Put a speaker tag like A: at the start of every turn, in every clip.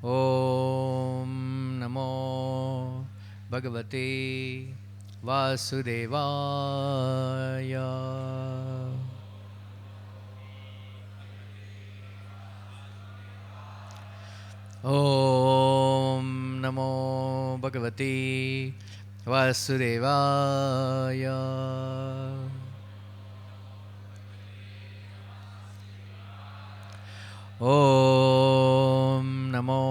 A: Om Namo Bhagavate Vasudevaya. Om Namo Bhagavate Vasudevaya. Om Namo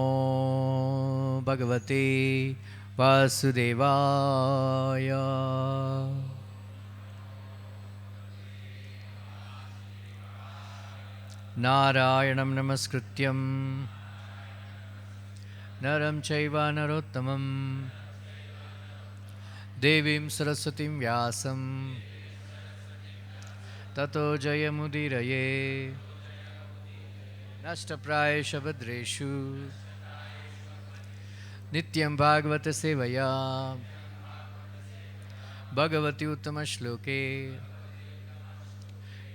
A: Bhagavate Vasudevaya. Narayanam Namaskrityam Naram Chaiva Narottamam Devim Saraswatim Vyasam Tato Jayamudiraye Nashtaprayesha Bhadreshu Nityam Bhagavata Sevaya Bhagavati Uttama Shloke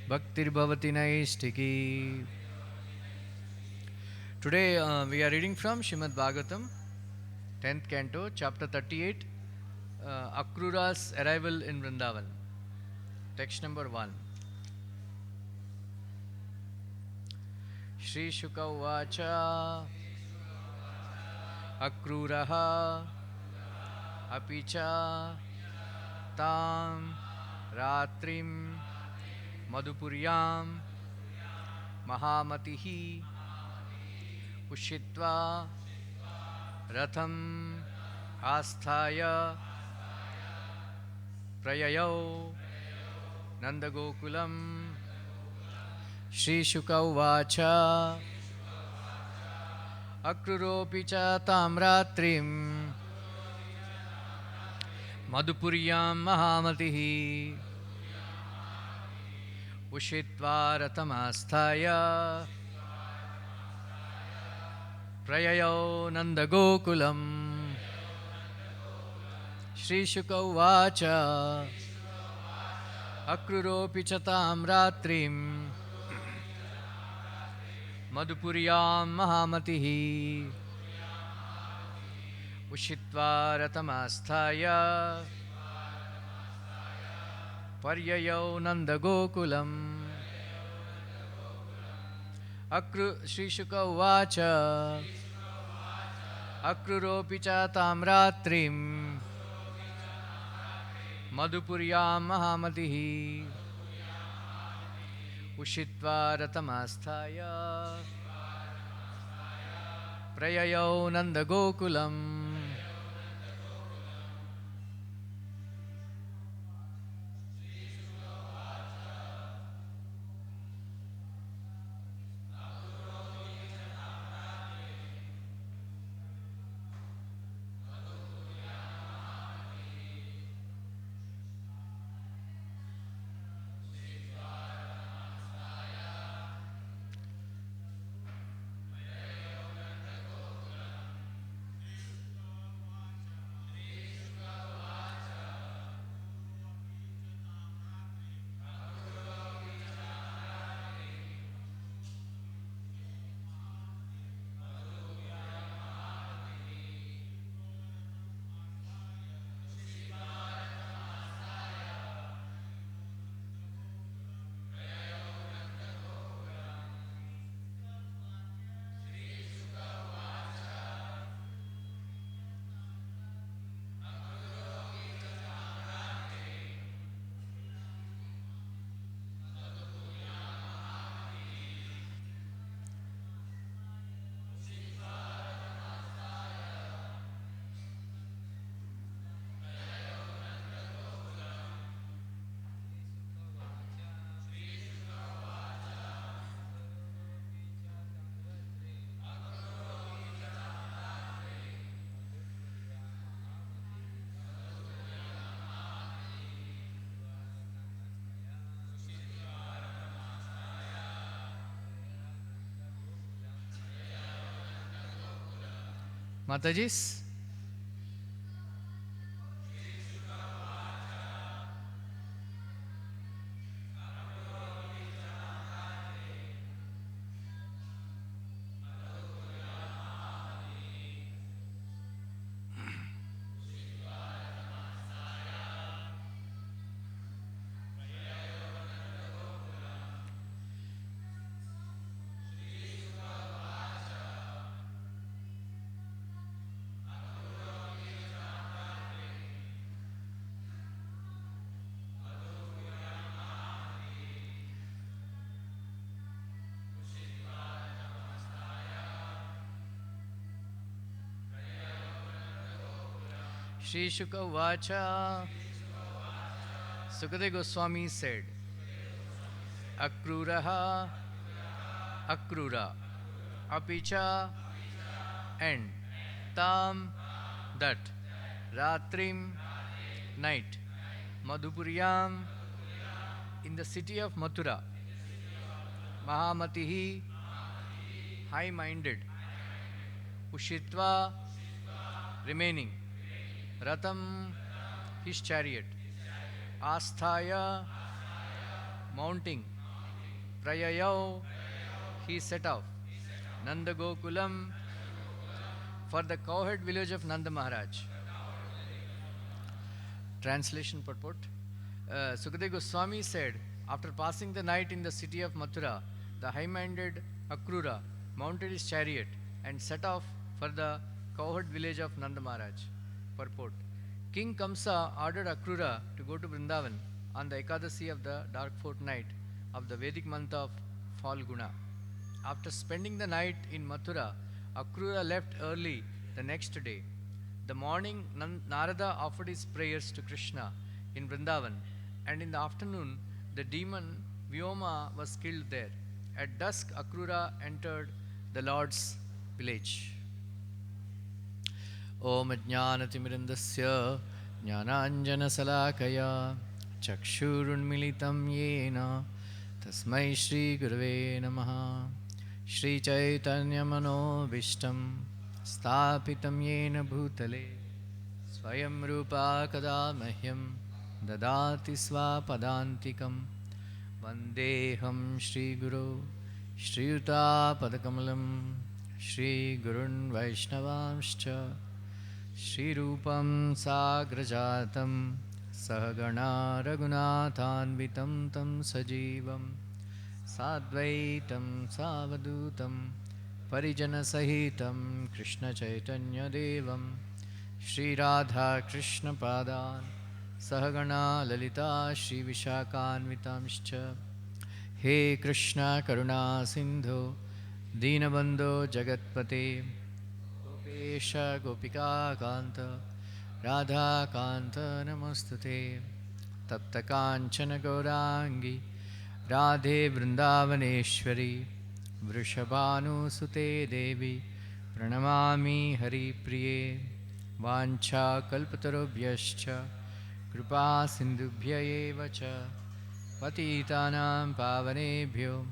A: Bhaktir Bhavati Naistiki. Today we are reading from Srimad Bhagavatam, 10th canto, chapter 38, Akrura's arrival in Vrindavan. Text number 1. Shri Shuka Uvacha Akruraha Apicha Tam Ratrim Madhupuryam Mahamatihi Ushitva Ratham Asthaya Prayayau Nandagokulam. Shri Shuka Uvacha Akruropi cha tamratrim Madhupuryam Mahamatihi Ushitva Ratamasthaya Prayayau Nandagokulam. Shri Shuka Uvacha Akruropi cha tamratrim Madhupuryam Mahamatihi Ushitva Ratamasthaya Paryayau Nandagokulam. Shri Shuka Uvacha Akruropi cha tamratrim Madhupuryam Mahamatihi Ushitva Ratamasthaya Prayayau Nandagokulam. Matajis. Shri Shuka Vacha. Sukadeva Goswami said, Akruraha Akrura Apicha and Tam that Ratrim night Madhupuriyam in the city of Mathura Mahamatihi high minded Ushitva remaining Ratam his chariot Asthaya mounting Prayayau he set off Nanda Gokulam for the cowherd village of Nanda Maharaj. Translation purport. Sukadeva Goswami said, after passing the night in the city of Mathura, the high-minded Akrura mounted his chariot and set off for the cowherd village of Nanda Maharaj. Purport. King Kamsa ordered Akrura to go to Vrindavan on the Ekadasi of the dark fortnight of the Vedic month of Falguna. After spending the night in Mathura, Akrura left early the next day. The morning, Narada offered his prayers to Krishna in Vrindavan, and in the afternoon, the demon Vyoma was killed there. At dusk, Akrura entered the Lord's village. Om Jnanatimirandasya Jnananjana Salakaya Chakshurunmilitam Yena Tasmai Shri Gurave Namaha Shri Chaitanya Manovishtam Sthapitam Yena Bhutale Swayam Rupa Kada Mahyam Dadati Swapadantikam Vandeham Shri Guru Shri Yuta Padakamalam Shri Gurun Vaishnavamscha Shri Rupam Sagrajatam Sahagana Raghunathanvitam Tam Sajivam Sadvaitam Savadutam Parijana Sahitam Krishna Chaitanya Devam Shri Radha Krishna Padan Sahagana Lalita Shri Vishakhanvitamscha He Krishna Karuna Sindhu Dinabandho Jagatpate Gopesha Gopika Kanta Radha Kanta Namostute Tapta Kanchana Gaurangi Radhe Vrindavaneshwari Vrishabhanu Sute Devi Pranamami Hari Priye Vancha Kalpatarubhyascha Kripa Sindhubhya eva cha Patitanam Pavanebhyo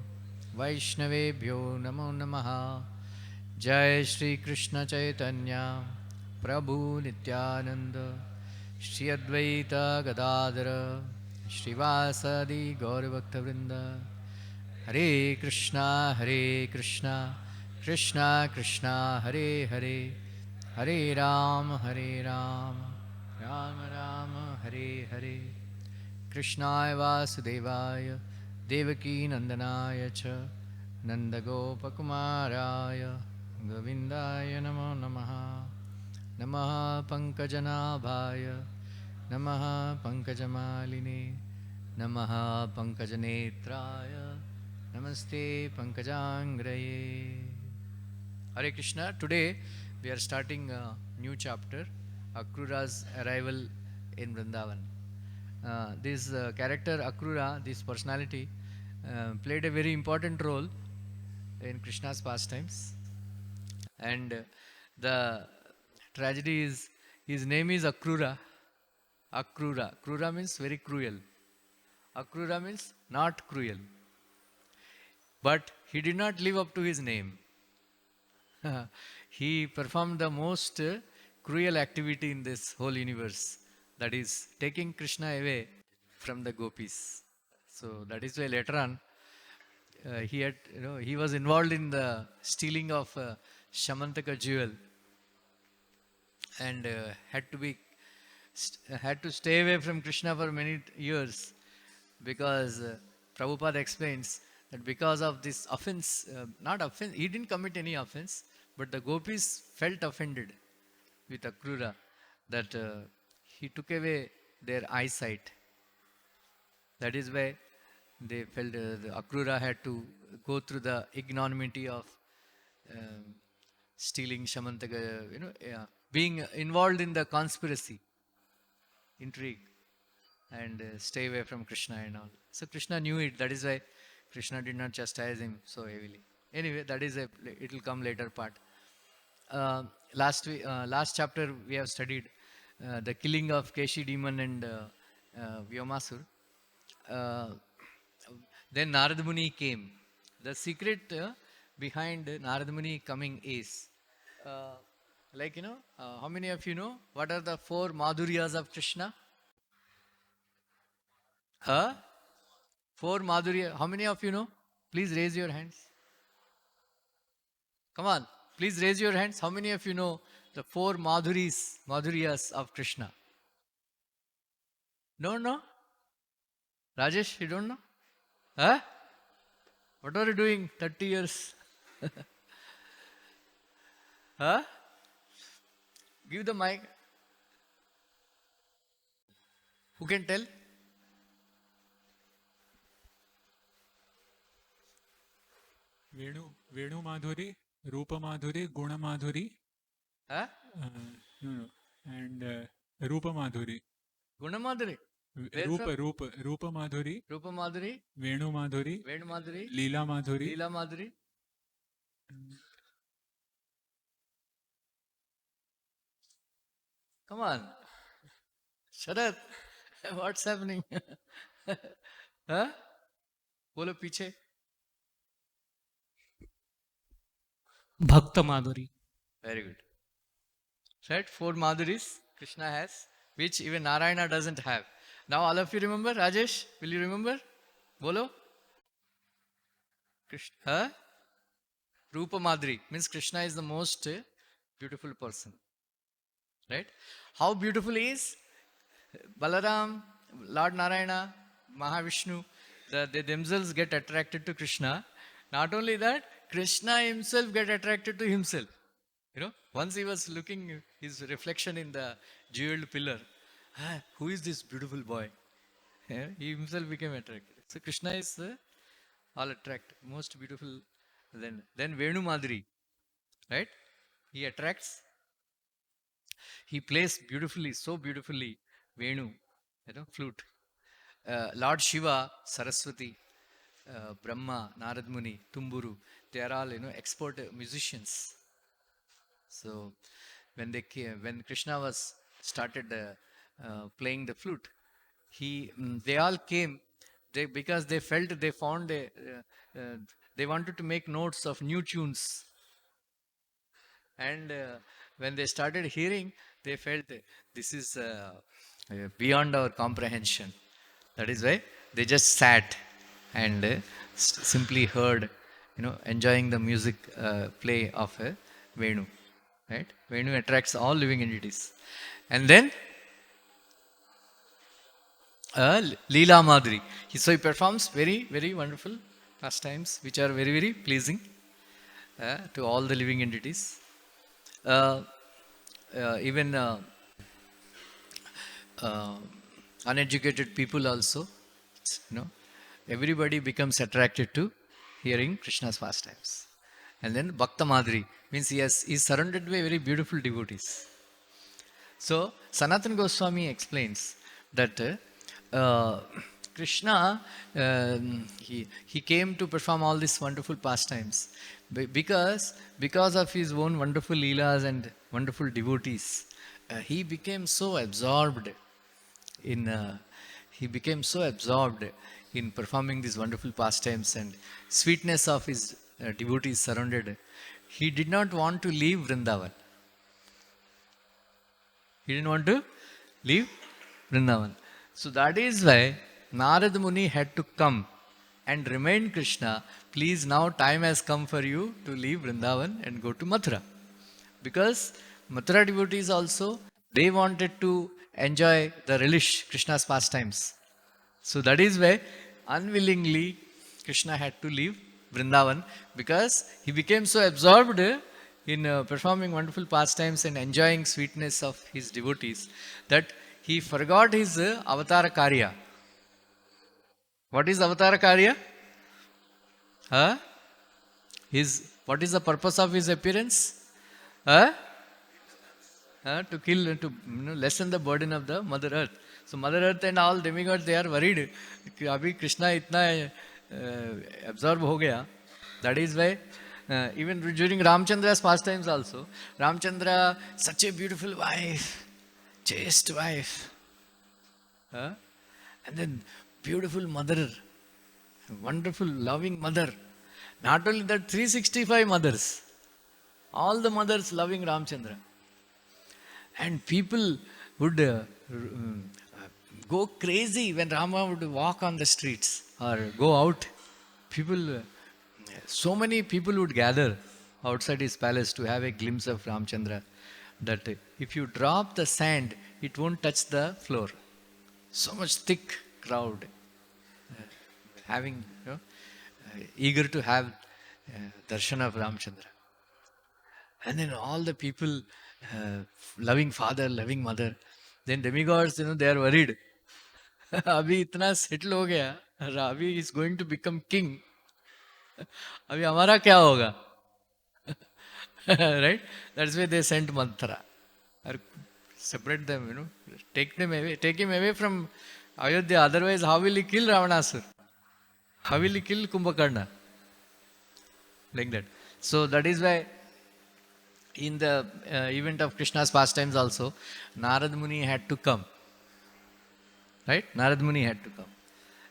A: Vaishnavebhyo Namo Namaha Jai Shri Krishna Chaitanya Prabhu Nityananda Shri Advaita Gadadara Shri Vasadi Gaurabhakta Vrinda Hare Krishna Krishna Krishna Hare Hare Hare Rama Rama Rama Hare Hare Krishnaya Vasudevaya Devaki Nandanaya Cha Nanda Gopakumaraya Govindaya Namo Namaha Namaha Pankajanabhaya Namaha Pankajamaline Namaha Pankajanetraya Namaste Pankajangraye. Hare Krishna. Today we are starting a new chapter, Akrura's arrival in Vrindavan. This character Akrura, this personality, played a very important role in Krishna's pastimes. And the tragedy is, his name is Akrura. Akrura. Krura means very cruel. Akrura means not cruel. But he did not live up to his name. He performed the most cruel activity in this whole universe, that is taking Krishna away from the gopis. So that is why later on he was involved in the stealing of Shamantaka jewel, and had to stay away from Krishna for many years, because Prabhupada explains that because of this offense, not offense, he didn't commit any offense, but the gopis felt offended with Akrura, that he took away their eyesight. That is why they felt the Akrura had to go through the ignominy of stealing Shamantaka, being involved in the conspiracy intrigue and stay away from Krishna and all. So Krishna knew it. That is why Krishna did not chastise him so heavily. Anyway, that is it will come later part. Last chapter we have studied the killing of Keshi demon and Vyomasur. Uh, then Narad Muni came. The secret behind Narad Muni coming is, how many of you know what are the 4 Madhuryas of Krishna? Huh? 4 Madhurya. How many of you know? Please raise your hands. Come on. Please raise your hands. How many of you know the 4 Madhuryas of Krishna? Don't know? Rajesh, you don't know? Huh? What are you doing 30 years? Huh? Give the mic. Who can tell?
B: Venu Madhuri, Rupa Madhuri, Guna Madhuri,
A: Huh?
B: no, and Rupa Madhuri.
A: Guna Madhuri?
B: Rupa Madhuri,
A: Rupa Madhuri?
B: Venu Madhuri,
A: Venu Madhuri?
B: Leela Madhuri,
A: Leela Madhuri? Come on. Sharat, what's happening? Huh? बोलो पीछे.
C: Bhakta Madhuri.
A: Very good. Right? 4 Madhuris Krishna has, which even Narayana doesn't have. Now all of you remember? Rajesh, will you remember? Bolo. Krishna. Huh? Rupa Madhuri means Krishna is the most beautiful person. Right? How beautiful he is? Balaram, Lord Narayana, Mahavishnu, they themselves get attracted to Krishna. Not only that, Krishna himself get attracted to himself. You know, once he was looking his reflection in the jeweled pillar. Who is this beautiful boy? Yeah, he himself became attracted. So Krishna is all attracted, most beautiful. Then Venu Madhuri, right? He attracts. He plays beautifully, so beautifully. Venu, flute. Lord Shiva, Saraswati, Brahma, Narad Muni, Tumburu, they are all expert musicians. So when Krishna was started playing the flute, they all came. Because they felt they found they wanted to make notes of new tunes, and when they started hearing, they felt this is beyond our comprehension. That is why they just sat and simply heard, enjoying the music play of a Venu. Right? Venu attracts all living entities. And then Leela Madhuri. So he performs very, very wonderful pastimes which are very, very pleasing to all the living entities. Even uneducated people also, everybody becomes attracted to hearing Krishna's pastimes. And then Bhakta Madhuri means he is surrounded by very beautiful devotees. So Sanatana Goswami explains that Krishna, he came to perform all these wonderful pastimes because of his own wonderful leelas and wonderful devotees. He became so absorbed in performing these wonderful pastimes, and sweetness of his devotees surrounded. He did not want to leave Vrindavan. He didn't want to leave Vrindavan. So that is why Narad Muni had to come and remind Krishna, please, now time has come for you to leave Vrindavan and go to Mathura. Because Mathura devotees also, they wanted to enjoy the relish Krishna's pastimes. So that is why unwillingly Krishna had to leave Vrindavan, because he became so absorbed in performing wonderful pastimes and enjoying sweetness of his devotees that he forgot his avatara karya. What is avatara karya? What is the purpose of his appearance? To kill, to lessen the burden of the Mother Earth. So Mother Earth and all demigods, they are worried. कि अभी कृष्णा इतना absorb हो गया. That is why even during Ramchandra's pastimes also, Ramchandra, such a beautiful wife, chaste wife, and then beautiful mother, wonderful loving mother. Not only that, 365 mothers, all the mothers loving Ramchandra. And people would go crazy when Rama would walk on the streets or go out. People, so many people would gather outside his palace to have a glimpse of Ramchandra, that if you drop the sand, it won't touch the floor. So much thick crowd, having, eager to have darshan of Ramchandra. And then all the people, loving father, loving mother. Then demigods, they are worried. अभी इतना settle हो गया, अभी is going to become king. अभी हमारा क्या होगा? Right? That's why they sent Manthara. Or separate them, take him away from Ayodhya. Otherwise, how will he kill Ravanasur? How will he kill Kumbhakarna? Like that. So that is why in the event of Krishna's pastimes also, Narad Muni had to come. Right? Narad Muni had to come.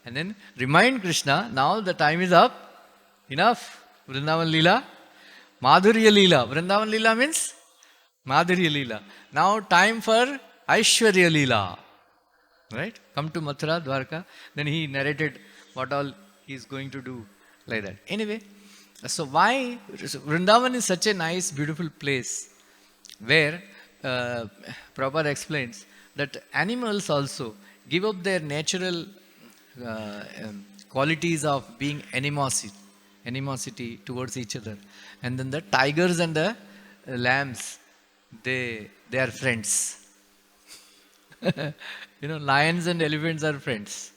A: And then remind Krishna, now the time is up. Enough. Vrindavan Leela. Madhurya Leela. Vrindavan Leela means Madhurya Leela. Now time for Aishwarya Leela. Right? Come to Mathura, Dwarka. Then he narrated what all he is going to do. Like that. Anyway, so why Vrindavan is such a nice, beautiful place where Prabhupada explains that animals also give up their natural qualities of being animosity towards each other. And then the tigers and the lambs, they are friends. Lions and elephants are friends.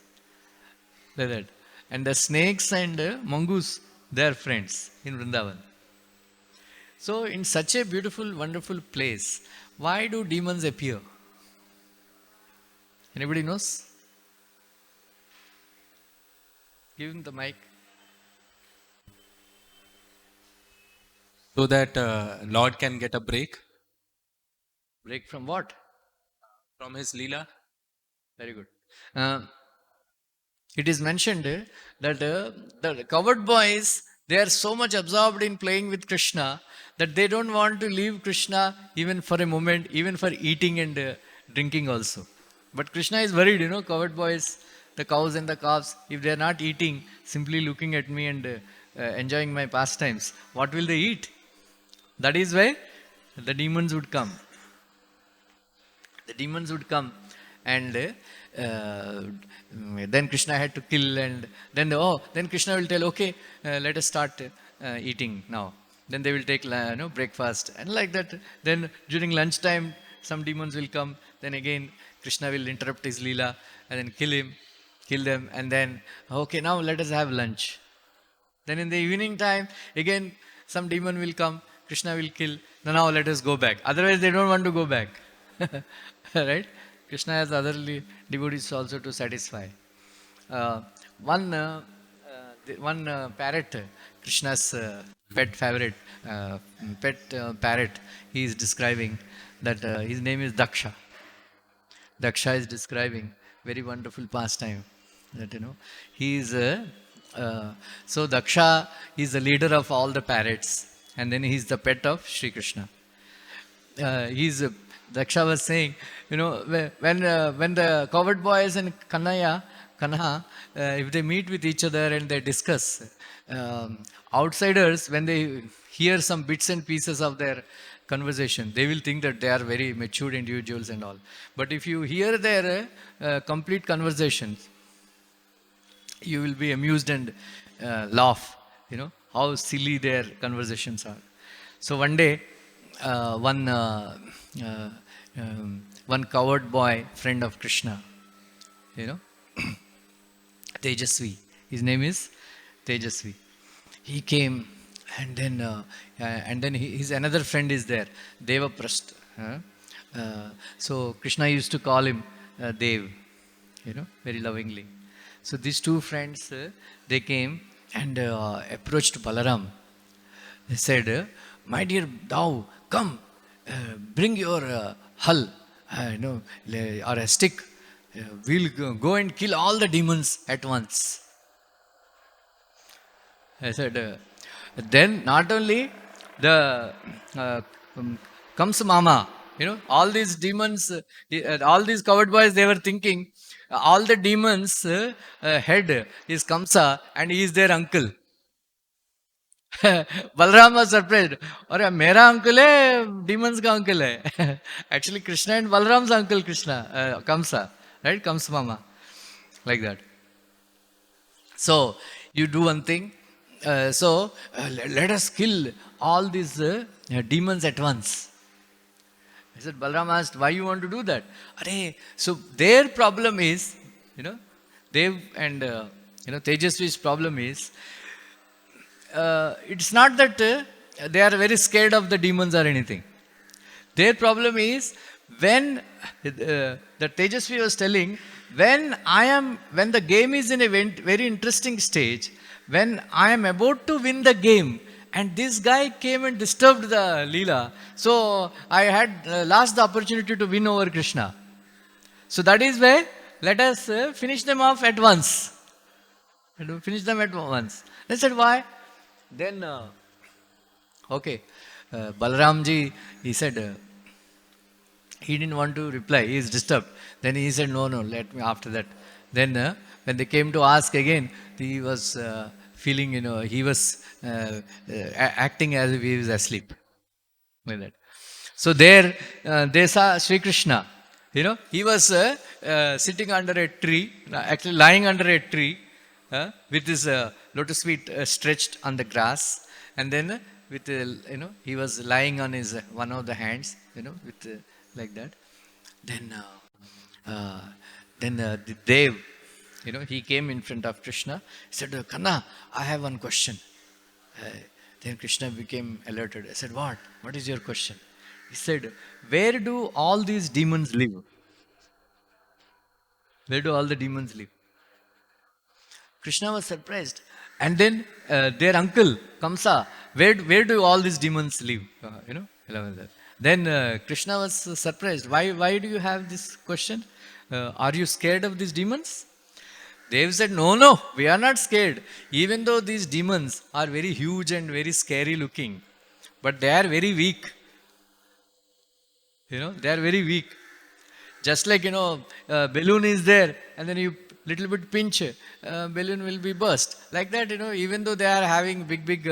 A: Like that. And the snakes and mongoose, they are friends in Vrindavan. So in such a beautiful, wonderful place, why do demons appear? Anybody knows? Give him the mic.
C: So that Lord can get a break
A: Break from what?
C: from his Leela.
A: Very good. It is mentioned that the coward boys, they are so much absorbed in playing with Krishna that they don't want to leave Krishna even for a moment, even for eating and drinking also. But Krishna is worried, coward boys, the cows and the calves, if they are not eating, simply looking at me and enjoying my pastimes, what will they eat? That is why the demons would come. The demons would come, and then Krishna had to kill, and then Krishna will tell, okay, let us start eating now. Then they will take breakfast, and like that. Then during lunchtime, some demons will come. Then again, Krishna will interrupt his Leela and then kill them, and then, okay, now let us have lunch. Then in the evening time, again, some demon will come, Krishna will kill. Now let us go back. Otherwise, they don't want to go back. Right? Krishna has other devotees also to satisfy. One parrot, Krishna's pet favorite, parrot, he is describing that his name is Daksha. Daksha is describing very wonderful pastime. That he is so Daksha is the leader of all the parrots, and then he is the pet of Sri Krishna. Daksha was saying, when the coward boys and Kanha, if they meet with each other and they discuss, outsiders, when they hear some bits and pieces of their conversation, they will think that they are very matured individuals and all. But if you hear their complete conversations, you will be amused and laugh, how silly their conversations are. So one day, one coward boy, friend of Krishna, Tejasvi, his name is Tejasvi. He came, and then his another friend is there, Devaprastha. So Krishna used to call him Dev. very lovingly. So these two friends, they came and approached Balaram. They said, my dear thou, come, bring your hull, or a stick. We'll go and kill all the demons at once. I said, then not only the comes Mama, all these demons, all these coward boys, they were thinking, all the demons' head is Kamsa and he is their uncle. Balram was surprised. और मेरा uncle है, demons का uncle है. Actually, Krishna and Balram's uncle Krishna, Kamsa, right? Kamsa Mama, like that. So you do one thing. Let us kill all these demons at once. I said, Balram asked, why you want to do that? So their problem is, Dev and Tejasvi's problem is, it's not that they are very scared of the demons or anything. Their problem is, when the Tejasvi was telling, when the game is in a very interesting stage, when I am about to win the game, and this guy came and disturbed the Leela, so I had lost the opportunity to win over Krishna. So that is why let us finish them off at once. Finish them at once. They said, why? Then, Balaramji, he said, he didn't want to reply, he is disturbed. Then he said, no, let me after that. Then when they came to ask again, he was feeling, he was acting as if he was asleep. Like that. So there, they saw Sri Krishna. He was sitting under a tree, actually lying under a tree, with his lotus feet stretched on the grass, and then with he was lying on his one of the hands, with like that. Then the Dev, he came in front of Krishna. He said, Kanna, I have one question. Then Krishna became alerted. I said, what? What is your question? He said, where do all these demons live? Where do all the demons live? Krishna was surprised. And then their uncle, Kamsa, where do all these demons live? Then Krishna was surprised. Why do you have this question? Are you scared of these demons? Dev said, no, we are not scared. Even though these demons are very huge and very scary looking, but they are very weak. They are very weak. Just like, balloon is there, and then you little bit pinch, balloon will be burst. Like that, even though they are having big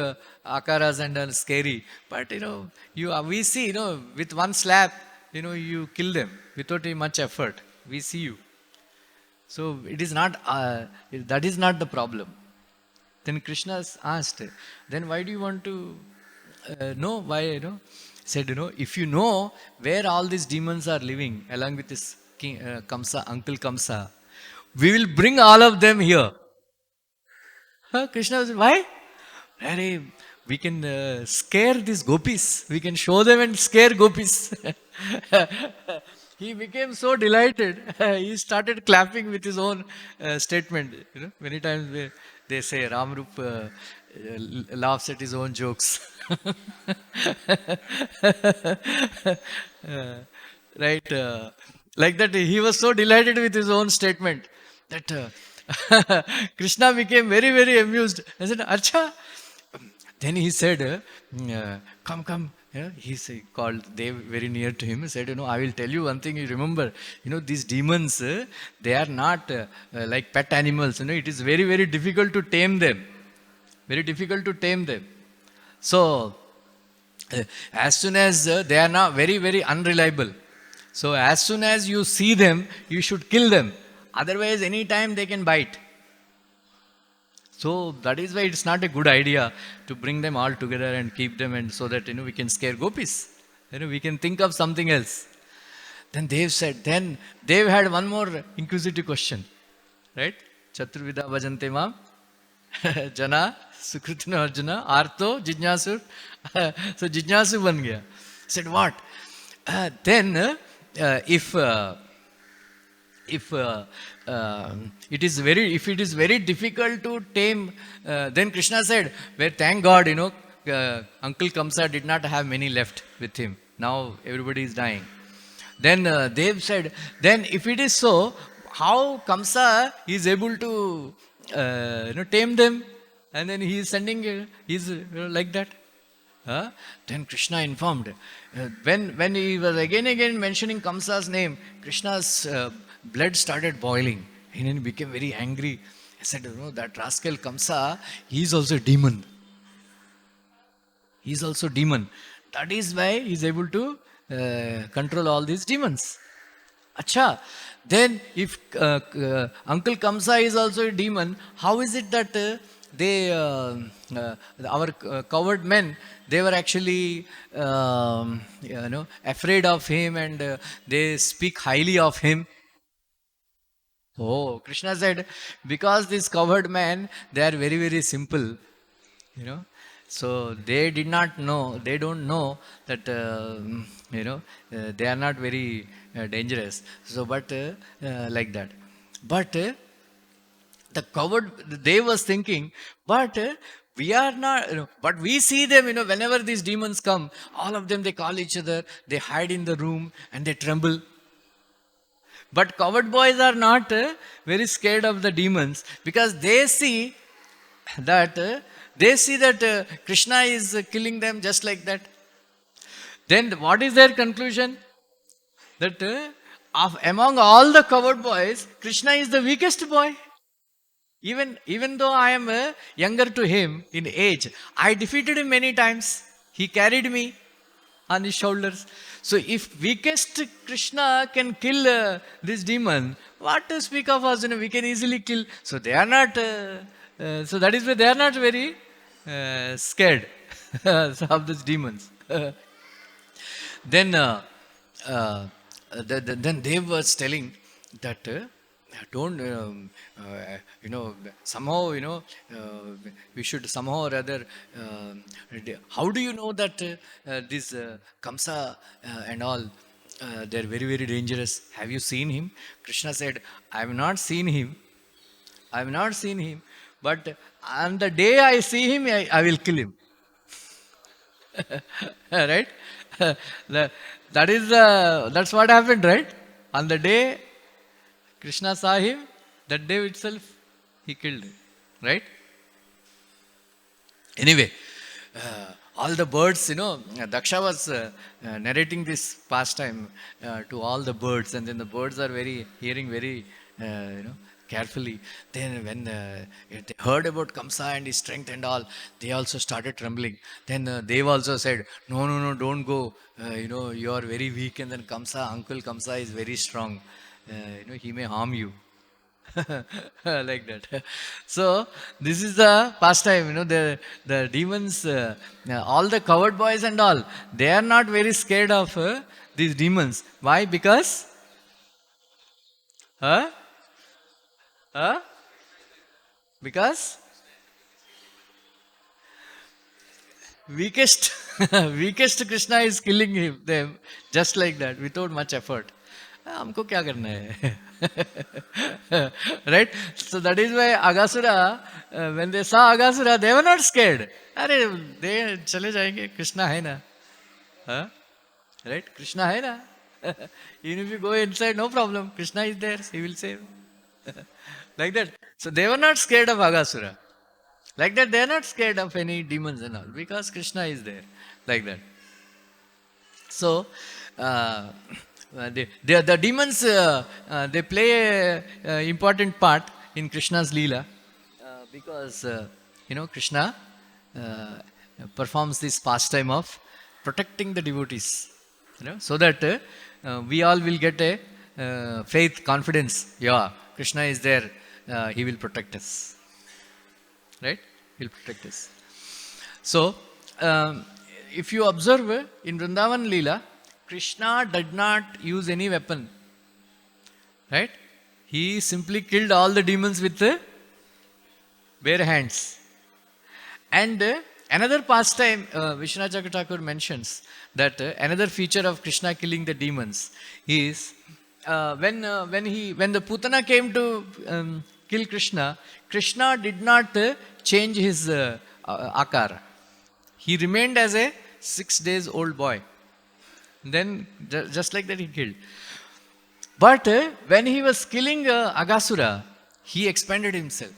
A: akaras and scary, but, we see, with one slap, you kill them without much effort. We see you. So it is not, that is not the problem. Then Krishna asked, then why do you want to know? Why, said, if you know where all these demons are living along with this king, Kamsa, Uncle Kamsa, we will bring all of them here. Krishna said, why? Hare, we can scare these gopis. We can show them and scare gopis. He became so delighted. He started clapping with his own statement. Many times they say Ramaruapa laughs at his own jokes. Right? Like that, he was so delighted with his own statement that Krishna became very, very amused. I said, Acha. Then he said, come. He called Dev very near to him. He said, I will tell you one thing. You remember, these demons, they are not like pet animals. It is very, very difficult to tame them. Very difficult to tame them. So, as soon as they are not very, very unreliable. So, as soon as you see them, you should kill them. Otherwise, any time they can bite. So that is why it's not a good idea to bring them all together and keep them, and so that we can scare gopis. We can think of something else. Then Dev said, then Dev had one more inquisitive question. Right? Chaturvida bhajante mam jana sukritino arjuna arto jijnasur. So jijnasu ban gaya. Said what? Then if if if it is very difficult to tame, then Krishna said, well, thank God, Uncle Kamsa did not have many left with him. Now everybody is dying. Then Dev said, then if it is so, how Kamsa is able to tame them? And then he is sending, he's like that. Then Krishna informed. When he was again mentioning Kamsa's name, Krishna's blood started boiling. And he became very angry. He said, that rascal Kamsa, he is also a demon. He is also demon. That is why he is able to control all these demons. Acha, then if Uncle Kamsa is also a demon, how is it that our coward men, they were actually afraid of him, and they speak highly of him? Oh, Krishna said, because these coward men, they are very, very simple, so they did not know, they don't know that, they are not very dangerous. So, but like that. But the coward, they was thinking, but we are not, but we see them, whenever these demons come, all of them, they call each other, they hide in the room and they tremble. But coward boys are not very scared of the demons, because they see that Krishna is killing them just like that. Then what is their conclusion? That among all the coward boys, Krishna is the weakest boy. Even though I am younger to him in age, I defeated him many times. He carried me on his shoulders. So if weakest Krishna can kill this demon, what to speak of us? We can easily kill. So they are not. So that is why they are not very scared of these demons. Then then Dev was telling that don't somehow we should somehow or other, how do you know that this Kamsa and all, they're very, very dangerous? Have you seen him? Krishna said, I have not seen him, but on the day I see him, I will kill him. Right? That's what happened, right? On the day Krishna saw him, that day itself he killed him, right? Anyway, all the birds, Daksha was narrating this pastime to all the birds, and then the birds are hearing very, carefully. Then when they heard about Kamsa and his strength and all, they also started trembling. Then Dev also said, no, don't go. You are very weak, and then Uncle Kamsa is very strong. He may harm you. Like that. So this is the pastime. The demons, all the coward boys and all, they are not very scared of these demons. Why? Because because weakest weakest Krishna is killing them just like that, without much effort. हमको क्या करना है? Right? So that is why Agasura, when they saw Agasura, they were not scared. अरे they चले जाएंगे, Krishna है ना, right? Krishna है ना. Even if you go inside, no problem. Krishna is there, he will save. Like that. So they were not scared of Agasura. Like that, they are not scared of any demons and all, because Krishna is there. Like that. So the demons, they play an important part in Krishna's Leela, because Krishna performs this pastime of protecting the devotees, so that we all will get a faith, confidence. Yeah, Krishna is there, he will protect us, right? He will protect us. So if you observe in Vrindavan Leela, Krishna did not use any weapon, right? He simply killed all the demons with bare hands. And another pastime, Vishwanath Thakur mentions that another feature of Krishna killing the demons is when the Putana came to kill Krishna, Krishna did not change his akar. He remained as a 6 days old boy. Then just like that he killed. But when he was killing Agasura, he expanded himself.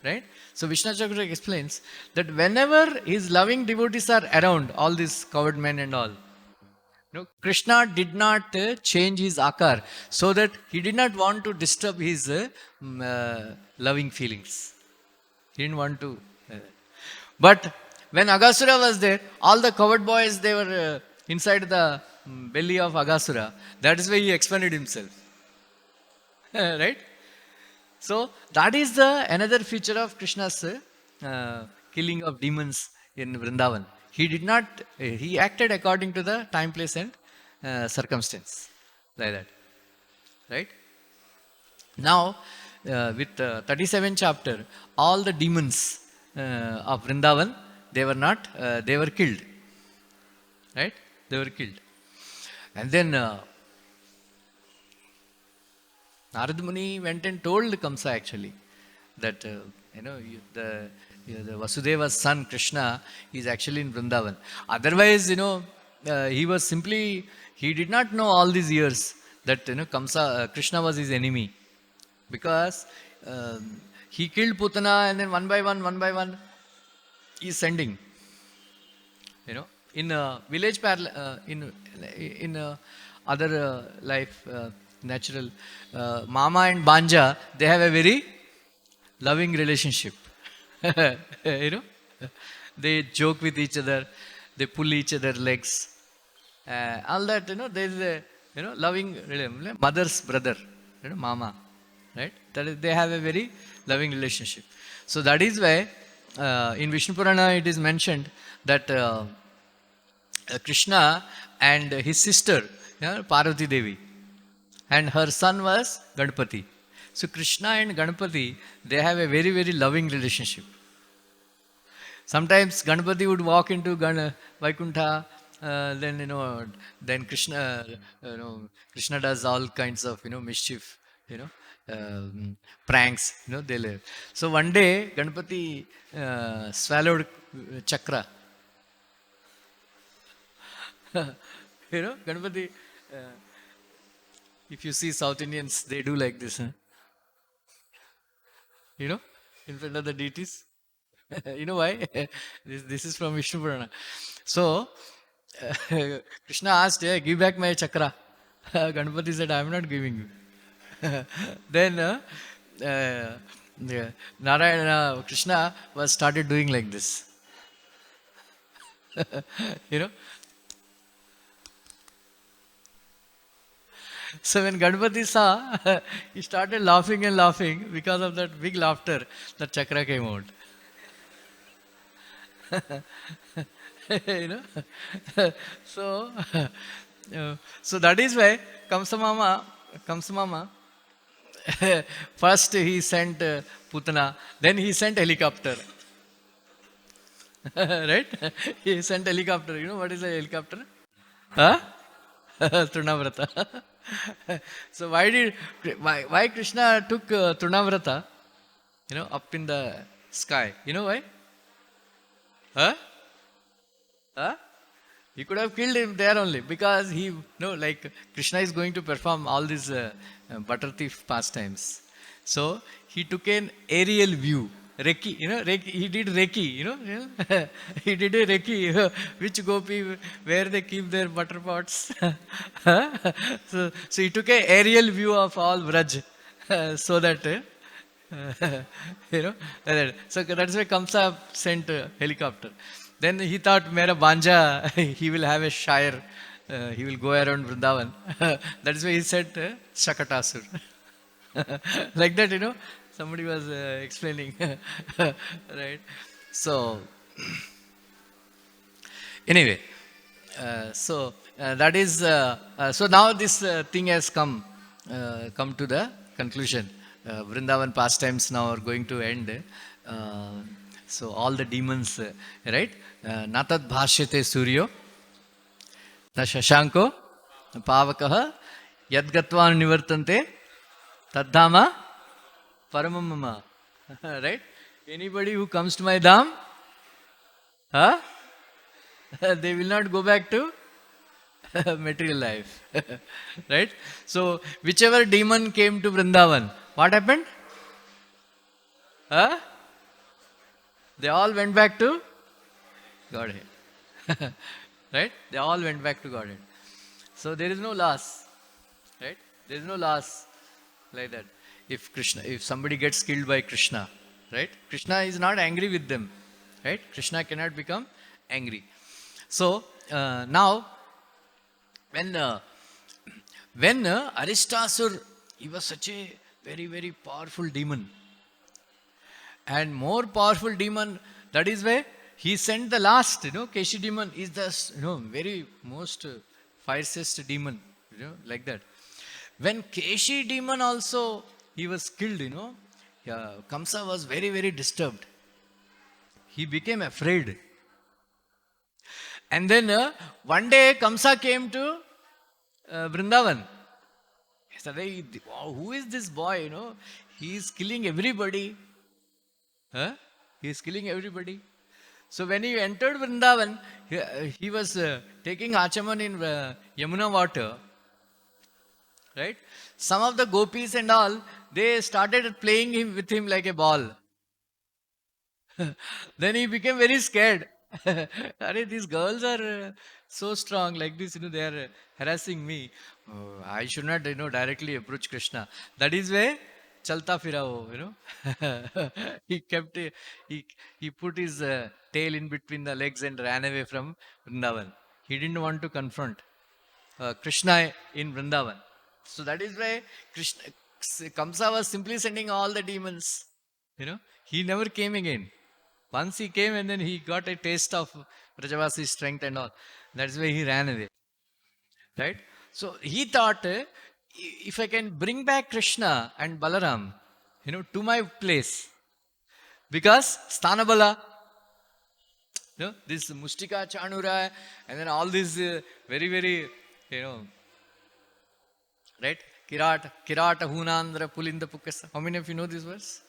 A: Right? So Vishnu Chakra explains that whenever his loving devotees are around, all these coward men and all, Krishna did not change his akar, so that he did not want to disturb his loving feelings. He didn't want to. But when Agasura was there, all the coward boys, they were inside the belly of Agasura. That is why he expanded himself. Right? So that is another feature of Krishna's killing of demons in Vrindavan. He did not, he acted according to the time, place and circumstance. Like that. Right? Now, with 37th chapter, all the demons of Vrindavan, they were not, they were killed. Right? They were killed. And then Narad Muni went and told Kamsa actually that, the Vasudeva's son Krishna is actually in Vrindavan. Otherwise, he was simply, he did not know all these years that, Kamsa, Krishna was his enemy. Because he killed Putana and then one by one, he is sending. In village in other life, natural, Mama and Banja, they have a very loving relationship. They joke with each other, they pull each other's legs, all that. There is a loving relationship. Mother's brother, Mama, right? That is, they have a very loving relationship. So that is why in Vishnu Purana it is mentioned that Krishna and his sister, Parvati Devi, and her son was Ganpati. So Krishna and Ganpati, they have a very, very loving relationship. Sometimes Ganpati would walk into Vaikuntha, then Krishna, Krishna does all kinds of, mischief, pranks, they live. So one day, Ganpati swallowed chakra. Ganpati, if you see South Indians, they do like this. In front of the deities. You know why? This is from Vishnu Purana. So, Krishna asked, give back my chakra. Ganpati said, I am not giving you. Then, Narayana, Krishna was started doing like this. So when Ganpati saw, he started laughing and laughing. Because of that big laughter, the chakra came out. So that is why Kamsa Mama, first he sent Putana, then he sent helicopter. Right? He sent helicopter. You know what is a helicopter? Huh? Trunavrata. So why Krishna took Trunavrata, up in the sky? You know why? He could have killed him there only, because Krishna is going to perform all these butter thief pastimes. So he took an aerial view. Reiki, he did Reiki, he did a Reiki, which gopi, where they keep their butter pots. So he took an aerial view of all Vraj, so that, so that's why Kamsa sent a helicopter. Then he thought, Mera Banja, he will have a shire, he will go around Vrindavan. That is why he said Shakatasur. Like that, somebody was explaining. Right? So, anyway, that is, so now this thing has come to the conclusion. Vrindavan pastimes now are going to end. So all the demons, right? Natad bhashyate suryo, na shashanko, pavakaha, Yadgatva nivartante tadhama paramam mama. Right? Anybody who comes to my dham, huh? They will not go back to material life. Right? So, whichever demon came to Vrindavan, what happened? Huh? They all went back to Godhead. Right? They all went back to Godhead. So, there is no loss. Right? There is no loss like that. If somebody gets killed by Krishna, right? Krishna is not angry with them. Right? Krishna cannot become angry. So, now, when Aristasur, he was such a very, very powerful demon. And more powerful demon, that is why he sent the last, Keshi demon is the, very most fiercest demon, like that. When Keshi demon also, he was killed, Kamsa was very, very disturbed. He became afraid. And then one day Kamsa came to Vrindavan. He said, hey, wow, who is this boy, he is killing everybody. Huh? He is killing everybody. So when he entered Vrindavan, he was taking Achaman in Yamuna water. Right? Some of the gopis and all, they started playing with him like a ball. Then he became very scared. These girls are so strong like this, they are harassing me. Oh, I should not, directly approach Krishna. That is why chalta firao, he put his tail in between the legs and ran away from Vrindavan. He didn't want to confront Krishna in Vrindavan. So that is why Kamsa was simply sending all the demons. He never came again. Once he came and then he got a taste of Vrajavasi's strength and all. That's why he ran away. Right? So he thought, if I can bring back Krishna and Balaram, to my place, because Sthanabala, this Mustika Chanura, and then all these very, very, right? Kirata Hunandra Pulinda Pukasa. How many of you know this verse?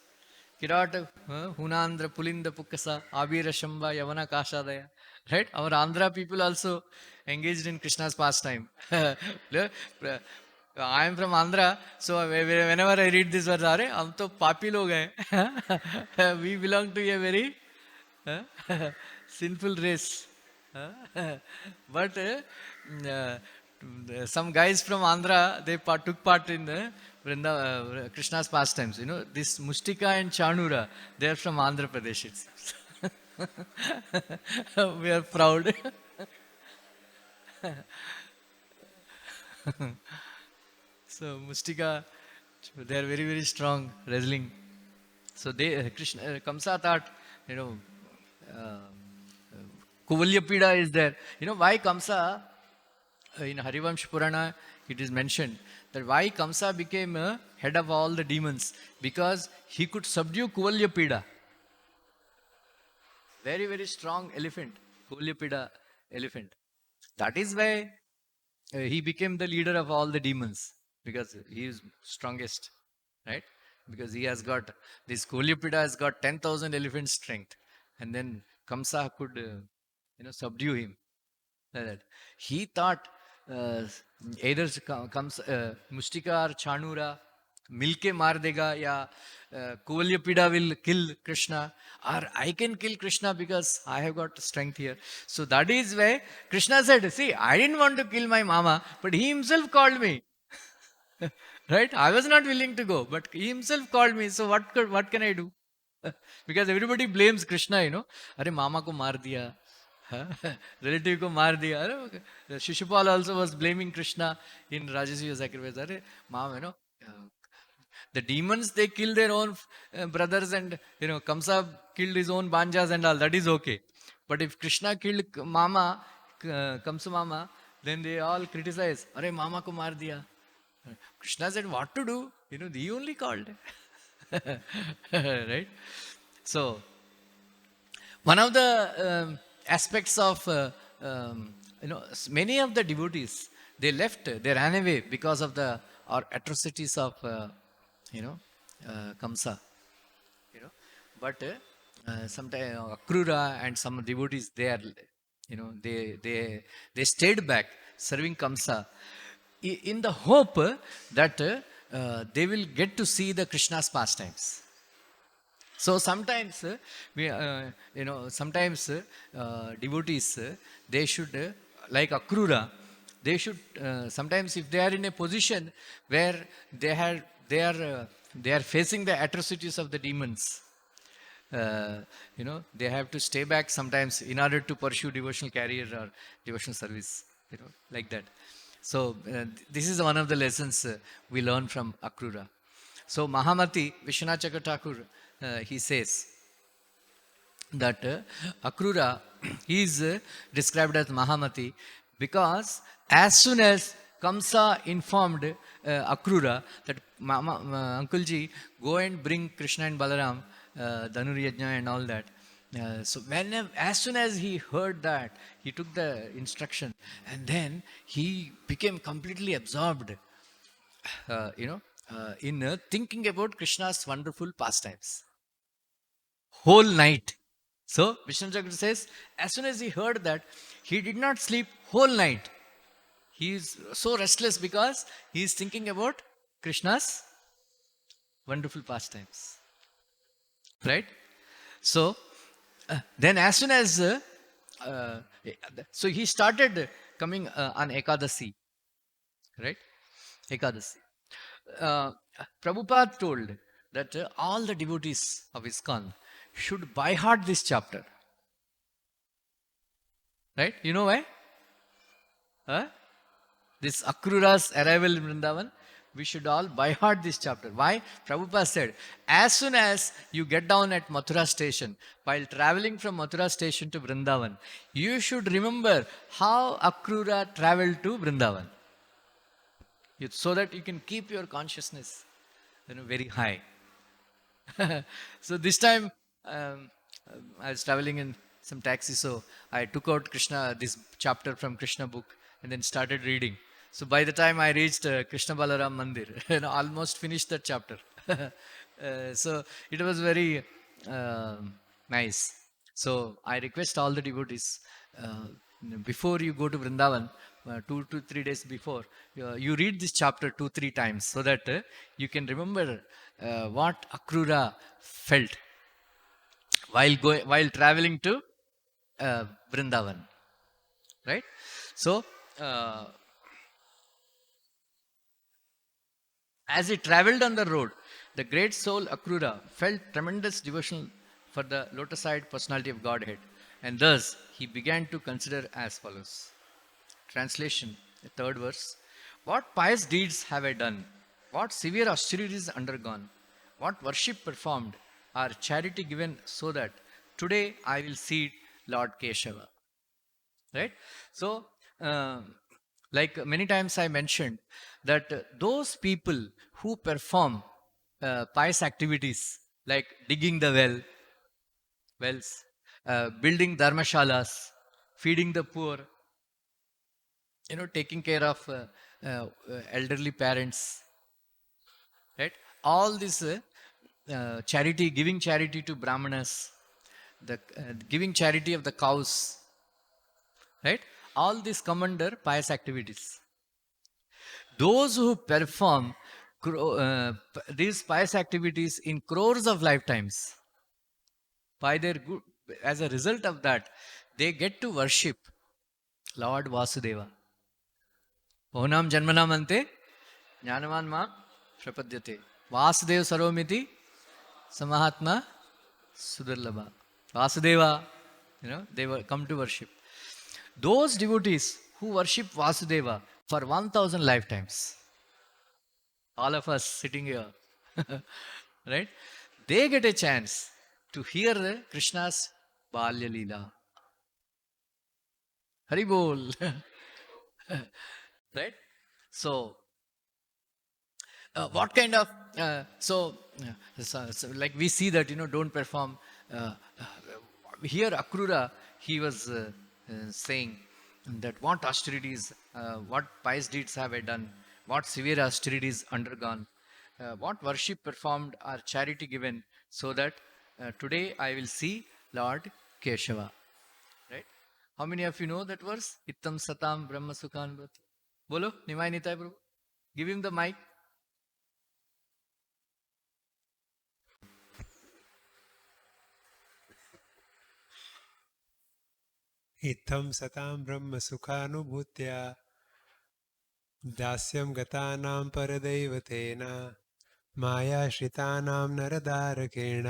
A: Kirata Hunandra Pulinda Pukasa Abira Shamba Yavana Kashadaya. Right? Our Andhra people also engaged in Krishna's pastime. I am from Andhra, so whenever I read this verse, hum to papi log hai. We belong to a very sinful race. But some guys from Andhra, they took part in Krishna's pastimes. This Mustika and Chanura, they are from Andhra Pradesh itself. We are proud. So Mustika, they are very, very strong wrestling. So Krishna, Kamsa thought, Kuvalyapida is there. Why Kamsa? In Harivamsha Purana, it is mentioned that why Kamsa became head of all the demons, because he could subdue Kuvalyapida. Very, very strong elephant, Kuvalyapida elephant. That is why he became the leader of all the demons, because he is strongest, right? Because he has got, this Kuvalyapida has got 10,000 elephant strength, and then Kamsa could, subdue him. Like that. He thought either comes Mustika or Chanura milke maar dega, ya Kuvalyapida will kill Krishna, or I can kill Krishna because I have got strength here. So that is why Krishna said, see, I didn't want to kill my mama, but he himself called me. Right? I was not willing to go, but he himself called me. So what can I do? Because everybody blames Krishna, Are mama ko maar diya. Relative ko maar diya. Shishupal also was blaming Krishna in Rajasuya sacrifice. Mom, the demons, they kill their own brothers, and Kamsa killed his own banjas and all. That is okay. But if Krishna killed mama, Kamsa mama, then they all criticize. Are mama ko maar diya. Krishna said, what to do? He only called. Right? So, one of the aspects of, many of the devotees, they left, they ran away because of the atrocities of, Kamsa. But sometimes Akrura and some devotees, they stayed back serving Kamsa in the hope that they will get to see the Krishna's pastimes. So sometimes, devotees, they should, like Akrura, they should, sometimes if they are in a position where they are facing the atrocities of the demons, they have to stay back sometimes in order to pursue devotional career or devotional service, like that. So this is one of the lessons we learn from Akrura. So Mahamati, Vishwanath Chakra Thakur, he says that Akrura is described as Mahamati because as soon as Kamsa informed Akrura that Uncle Ji, go and bring Krishna and Balaram, Dhanur Yajna and all that. So as soon as he heard that, he took the instruction and then he became completely absorbed, in thinking about Krishna's wonderful pastimes. Whole night. So Vishnu Chakra says, as soon as he heard that, he did not sleep whole night. He is so restless because he is thinking about Krishna's wonderful pastimes. Right? So, then as soon as, so he started coming on Ekadasi. Right? Ekadasi. Prabhupada told that all the devotees of ISKCON should by heart this chapter. Right? You know why? This Akrura's arrival in Vrindavan, we should all by heart this chapter. Why? Prabhupada said, as soon as you get down at Mathura station, while traveling from Mathura station to Vrindavan, you should remember how Akrura traveled to Vrindavan. So that you can keep your consciousness very high. So this time, I was traveling in some taxi, so I took out this chapter from Krishna book and then started reading. So by the time I reached Krishna Balaram Mandir, almost finished that chapter. So it was very nice. So I request all the devotees, before you go to Vrindavan, 2 to 3 days before, you read this chapter 2-3 times so that you can remember what Akrura felt while traveling to Vrindavan. Right? So, as he traveled on the road, the great soul Akrura felt tremendous devotion for the lotus-eyed personality of Godhead, and thus he began to consider as follows. Translation, the third verse. What pious deeds have I done? What severe austerities undergone? What worship performed? Or charity given so that today I will see Lord Keshava. Right? So, like many times I mentioned that those people who perform pious activities like digging the wells, building dharmashalas, feeding the poor, taking care of elderly parents, right? All this charity, giving charity to brahmanas, the giving charity of the cows, right? All this come under pious activities. Those who perform these pious activities in crores of lifetimes, by their good, as a result of that, they get to worship Lord Vasudeva. Ohunam janmanam ante jnanavan ma prapadyate. Vasudev sarvamiti samahatma sudurlabha. Vasudeva, they will come to worship. Those devotees who worship Vasudeva for 1000 lifetimes, all of us sitting here, right? They get a chance to hear Krishna's Balya Leela. Hari Bol. Right? So, what kind of, so like we see that, don't perform. Here Akrura, he was saying that what austerities, what pious deeds have I done, what severe austerities undergone, what worship performed or charity given, so that today I will see Lord Keshava. Right? How many of you know that verse? Ittam satam brahma sukhan bhati. Bolo, Nimai Nitai Prabhu. Give him the mic.
D: इत्थं सतां ब्रह्मसुखानुभूत्या दास्यं गतानां परदैवतेन मायाश्रितानां नरदारकेण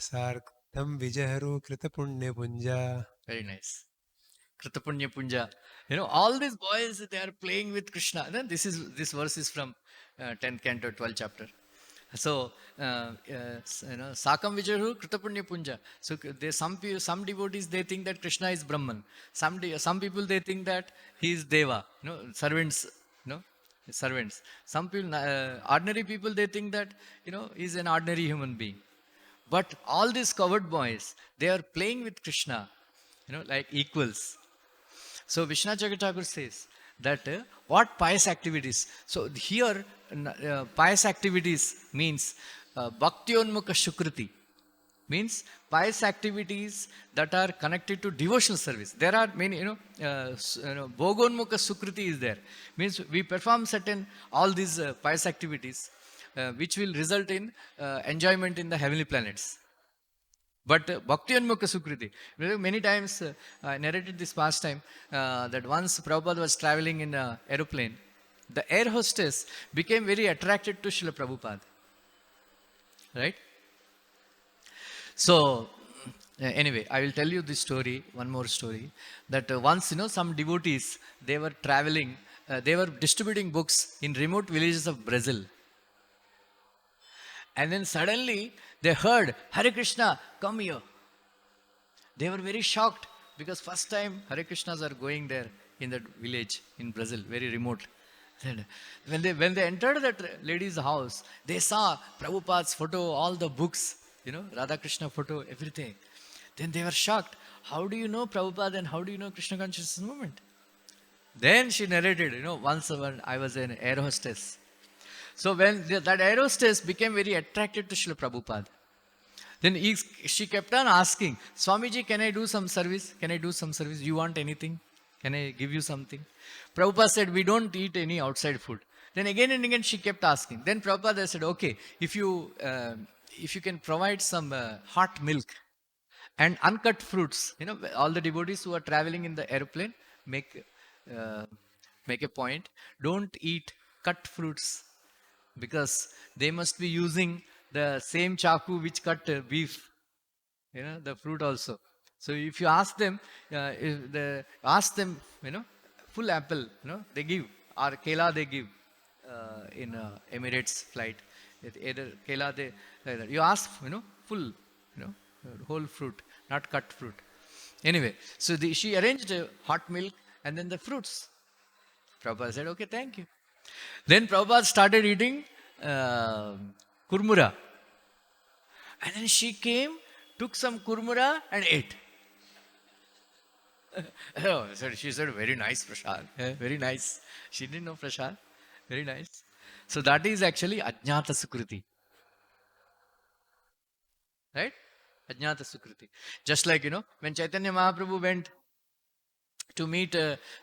D: सार्थं विजहरू कृतपुण्यपुञ्जा.
A: Very nice. Kritapunya Punja. All these boys, they are playing with Krishna. Then this verse is from 10th canto, 12th chapter. So, Sakam Vijayahu Kritapunya Punja. So, some devotees, they think that Krishna is Brahman. Some people, they think that he is Deva. Servants. Servants. Some people, ordinary people, they think that, he is an ordinary human being. But all these covered boys, they are playing with Krishna, like equals. So Vishnu Thakur says that what pious activities. So here, pious activities means bhaktyonmukha shukriti. Means pious activities that are connected to devotional service. There are many, bhogonmukha sukriti is there. Means we perform certain, all these pious activities, which will result in enjoyment in the heavenly planets. But Bhakti and Mukha Sukriti. Many times I narrated this past time that once Prabhupada was traveling in an aeroplane, the air hostess became very attracted to Srila Prabhupada. Right? So, anyway, I will tell you this story, one more story. That once, some devotees, they were traveling, they were distributing books in remote villages of Brazil. And then suddenly they heard, Hare Krishna, come here. They were very shocked because first time Hare Krishnas are going there in that village in Brazil, very remote. And when they entered that lady's house, they saw Prabhupada's photo, all the books, Radha Krishna photo, everything. Then they were shocked. How do you know Prabhupada and how do you know Krishna consciousness movement? Then she narrated, once I was an air hostess. So when that air hostess became very attracted to Srila Prabhupada, then she kept on asking, Swamiji, can I do some service? Can I do some service? You want anything? Can I give you something? Prabhupada said, we don't eat any outside food. Then again and again she kept asking. Then Prabhupada said, okay, if you can provide some hot milk and uncut fruits, all the devotees who are traveling in the airplane, make a point, don't eat cut fruits, because they must be using the same chaku which cut beef, the fruit also. So if you ask them, full apple, they give, or kela they give in Emirates flight. Either kela you ask, full, whole fruit, not cut fruit. Anyway, so she arranged hot milk and then the fruits. Prabhupada said, okay, thank you. Then Prabhupada started eating kurmura. And then she came, took some kurmura and ate. She said, very nice prasad. Very nice. She didn't know prasad. Very nice. So that is actually Ajnata Sukriti. Right? Ajnata Sukriti. Just like, when Chaitanya Mahaprabhu went to meet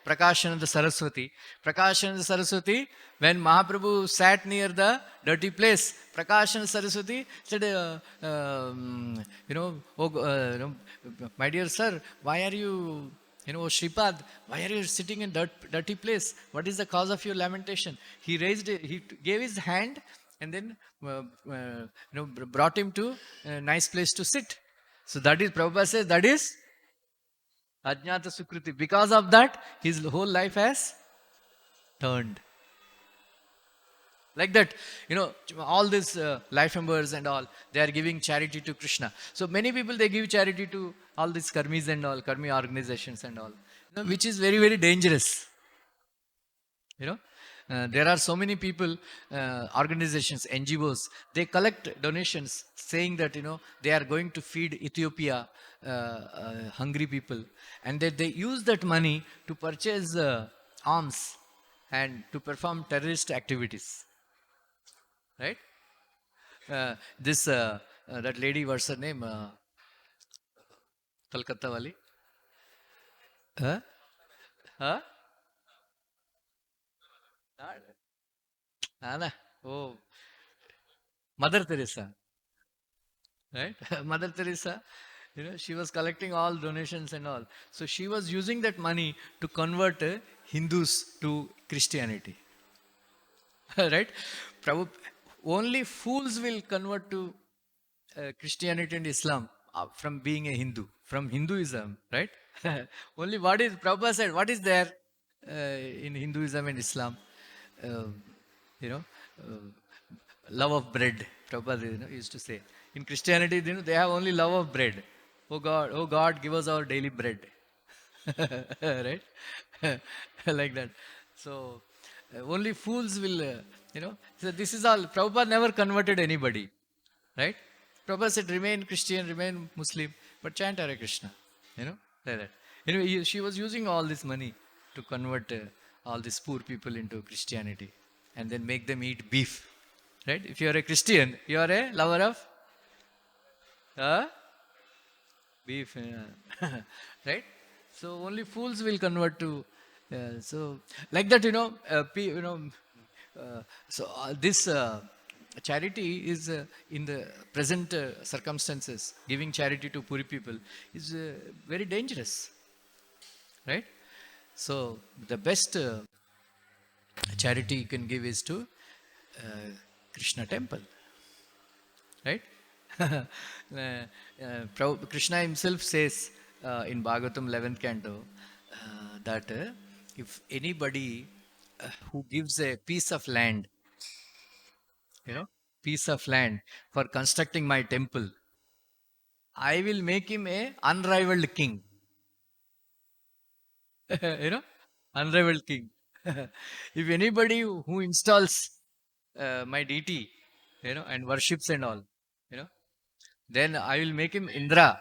A: Prakashananda Saraswati. Prakashananda Saraswati, when Mahaprabhu sat near the dirty place, Prakashananda Saraswati said, my dear sir, why are you, Shripad, why are you sitting in dirty place? What is the cause of your lamentation? He gave his hand and then brought him to a nice place to sit. So that is, Prabhupada says, that is Ajnata Sukriti. Because of that, his whole life has turned. Like that, all these life members and all, they are giving charity to Krishna. So many people, they give charity to all these karmis and all, karmi organizations and all, which is very, very dangerous. There are so many people, organizations, NGOs, they collect donations saying that, they are going to feed Ethiopia, hungry people. And they use that money to purchase arms and to perform terrorist activities. Right? That lady, what's her name? Kolkata wali? Huh? Huh? Anna. Oh, Mother Teresa. Right? Mother Teresa, she was collecting all donations and all. So she was using that money to convert Hindus to Christianity. Right? Only fools will convert to Christianity and Islam from being a Hindu, from Hinduism, right? Only Prabhupada said, what is there in Hinduism and Islam? Uh, you know, uh, love of bread. Prabhupada used to say. In Christianity, they have only love of bread. Oh God, give us our daily bread. Right? Like that. So, only fools will, so this is all. Prabhupada never converted anybody. Right? Prabhupada said, remain Christian, remain Muslim, but chant Hare Krishna. Like that. Anyway, she was using all this money to convert all these poor people into Christianity and then make them eat beef. Right? If you are a Christian, you are a lover of beef. Right? So only fools will convert to. So like that, this charity is in the present circumstances, giving charity to poor people is very dangerous. Right? So the best charity you can give is to Krishna temple. Right? Krishna himself says in Bhagavatam 11th canto that if anybody who gives a piece of land, piece of land for constructing my temple, I will make him a unrivaled king. Unrivaled king. If anybody who installs my deity, and worships and all, then I will make him Indra.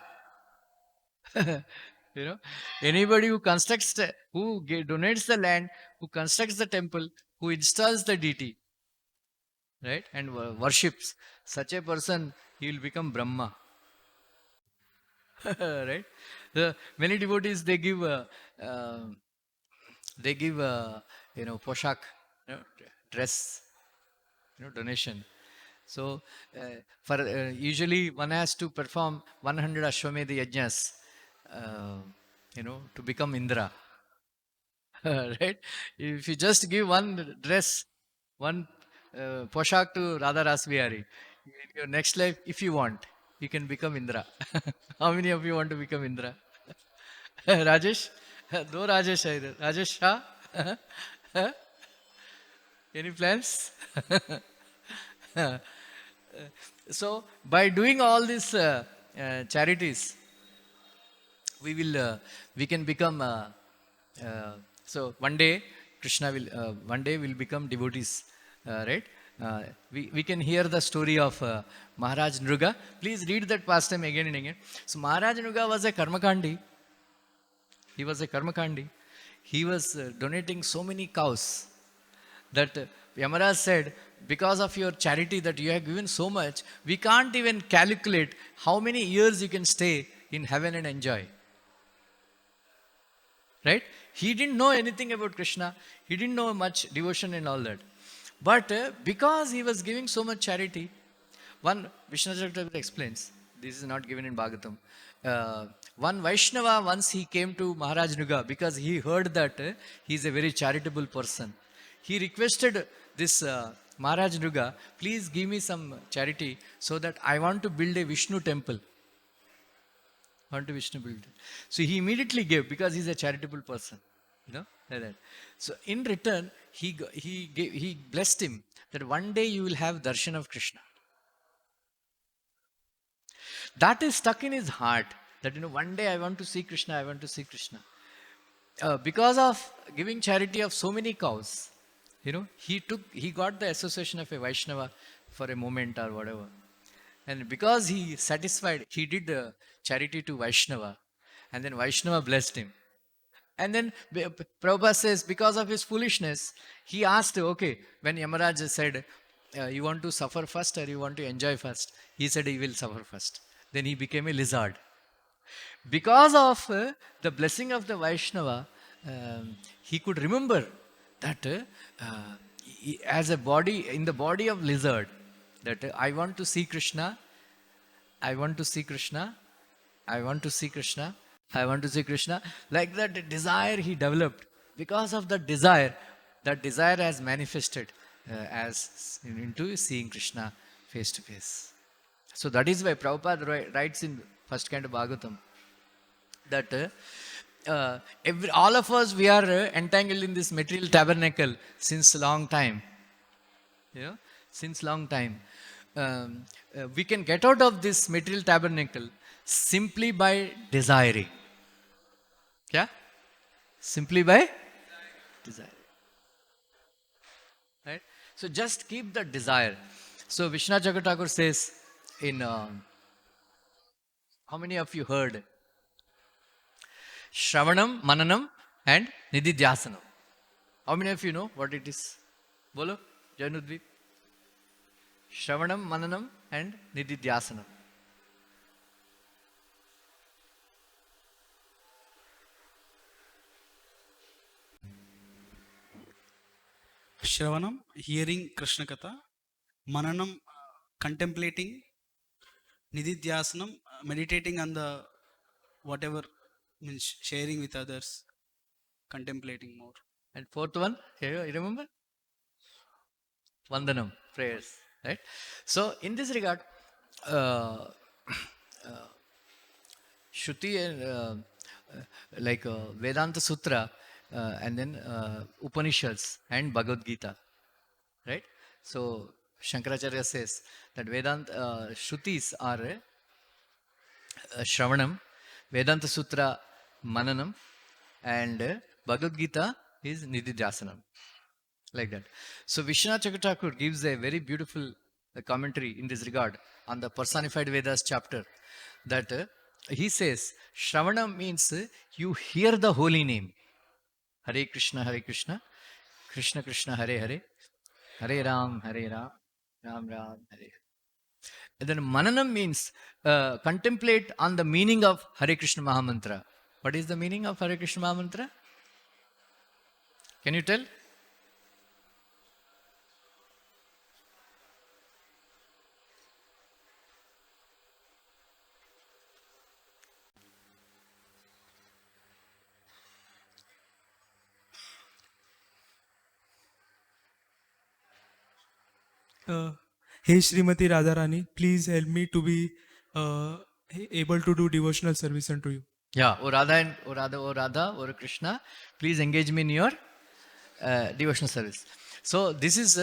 A: Anybody who constructs, donates the land, who constructs the temple, who installs the deity, right, and worships, such a person, he will become Brahma. Right? Many devotees, they give poshak, dress, donation. So, for usually one has to perform 100 Ashwamedha yajnas, to become Indra. Right? If you just give one dress, one poshak to Radha Rasbihari, in your next life, if you want, you can become Indra. How many of you want to become Indra? Rajesh? Do Rajesh hai idhar. Rajesh Shah? Any plans? So, by doing all these charities, we can become. So one day, one day will become devotees, right? We can hear the story of Maharaj Nruga. Please read that pastime again and again. So Maharaj Nruga was a karmakandi. He was a karmakandi. He was donating so many cows that Yamaraj said, because of your charity that you have given so much, we can't even calculate how many years you can stay in heaven and enjoy. Right? He didn't know anything about Krishna. He didn't know much devotion and all that. But because he was giving so much charity, Vishnu Chakravarti explains, this is not given in Bhagavatam. One Vaishnava, once he came to Maharaj Nuga because he heard that he is a very charitable person. He requested this Maharaj Nuga, please give me some charity so that I want to build a Vishnu temple. So he immediately gave because he's a charitable person. Like that. So in return, he blessed him that one day you will have darshan of Krishna. That is stuck in his heart. That one day I want to see Krishna, I want to see Krishna. Because of giving charity of so many cows, he got the association of a Vaishnava for a moment or whatever. And because he satisfied, he did charity to Vaishnava. And then Vaishnava blessed him. And then Prabhupada says, because of his foolishness, he asked, okay, when Yamaraj said, you want to suffer first or you want to enjoy first? He said he will suffer first. Then he became a lizard. Because of the blessing of the Vaishnava, he could remember that as a body, in the body of lizard, that I want to see Krishna, I want to see Krishna, I want to see Krishna, I want to see Krishna. Like that desire he developed. Because of that desire has manifested as into seeing Krishna face to face. So that is why Prabhupada writes in first canto Bhagavatam that all of us, we are entangled in this material tabernacle since long time. Since long time. We can get out of this material tabernacle simply by desiring. Yeah? Simply by desiring. Right? So just keep that desire. So Vishwanath Chakravarti Thakur says in, how many of you heard? Shravanam, Mananam and Nididhyasanam. How many of you know what it is? Bolo, Jainudvip. Shravanam, Mananam and Nididhyasanam.
E: Shravanam, hearing Krishna Katha. Mananam, contemplating. Nididhyasanam, meditating on the whatever, means sharing with others, contemplating more.
A: And fourth one, you remember? Vandanam, prayers. Right? So in this regard, Shruti and like Vedanta Sutra and then Upanishads and Bhagavad Gita. Right? So Shankaracharya says that Vedanta Shrutis are Shravanam, Vedanta Sutra Mananam, and Bhagavad Gita is Nididhyasanam. Like that. So Vishwanath Chakravarti Thakur gives a very beautiful commentary in this regard on the personified Vedas chapter, that he says Shravanam means you hear the holy name. Hare Krishna, Krishna Krishna, Hare Hare, Hare Ram, Ram Ram, Hare. And then Mananam means contemplate on the meaning of Hare Krishna Mahamantra. What is the meaning of Hare Krishna Mahamantra? Can you tell?
F: Hey Srimati Radharani, please help me to be able to do devotional service unto you.
A: Yeah, O Radha, O Krishna, please engage me in your devotional service. So this is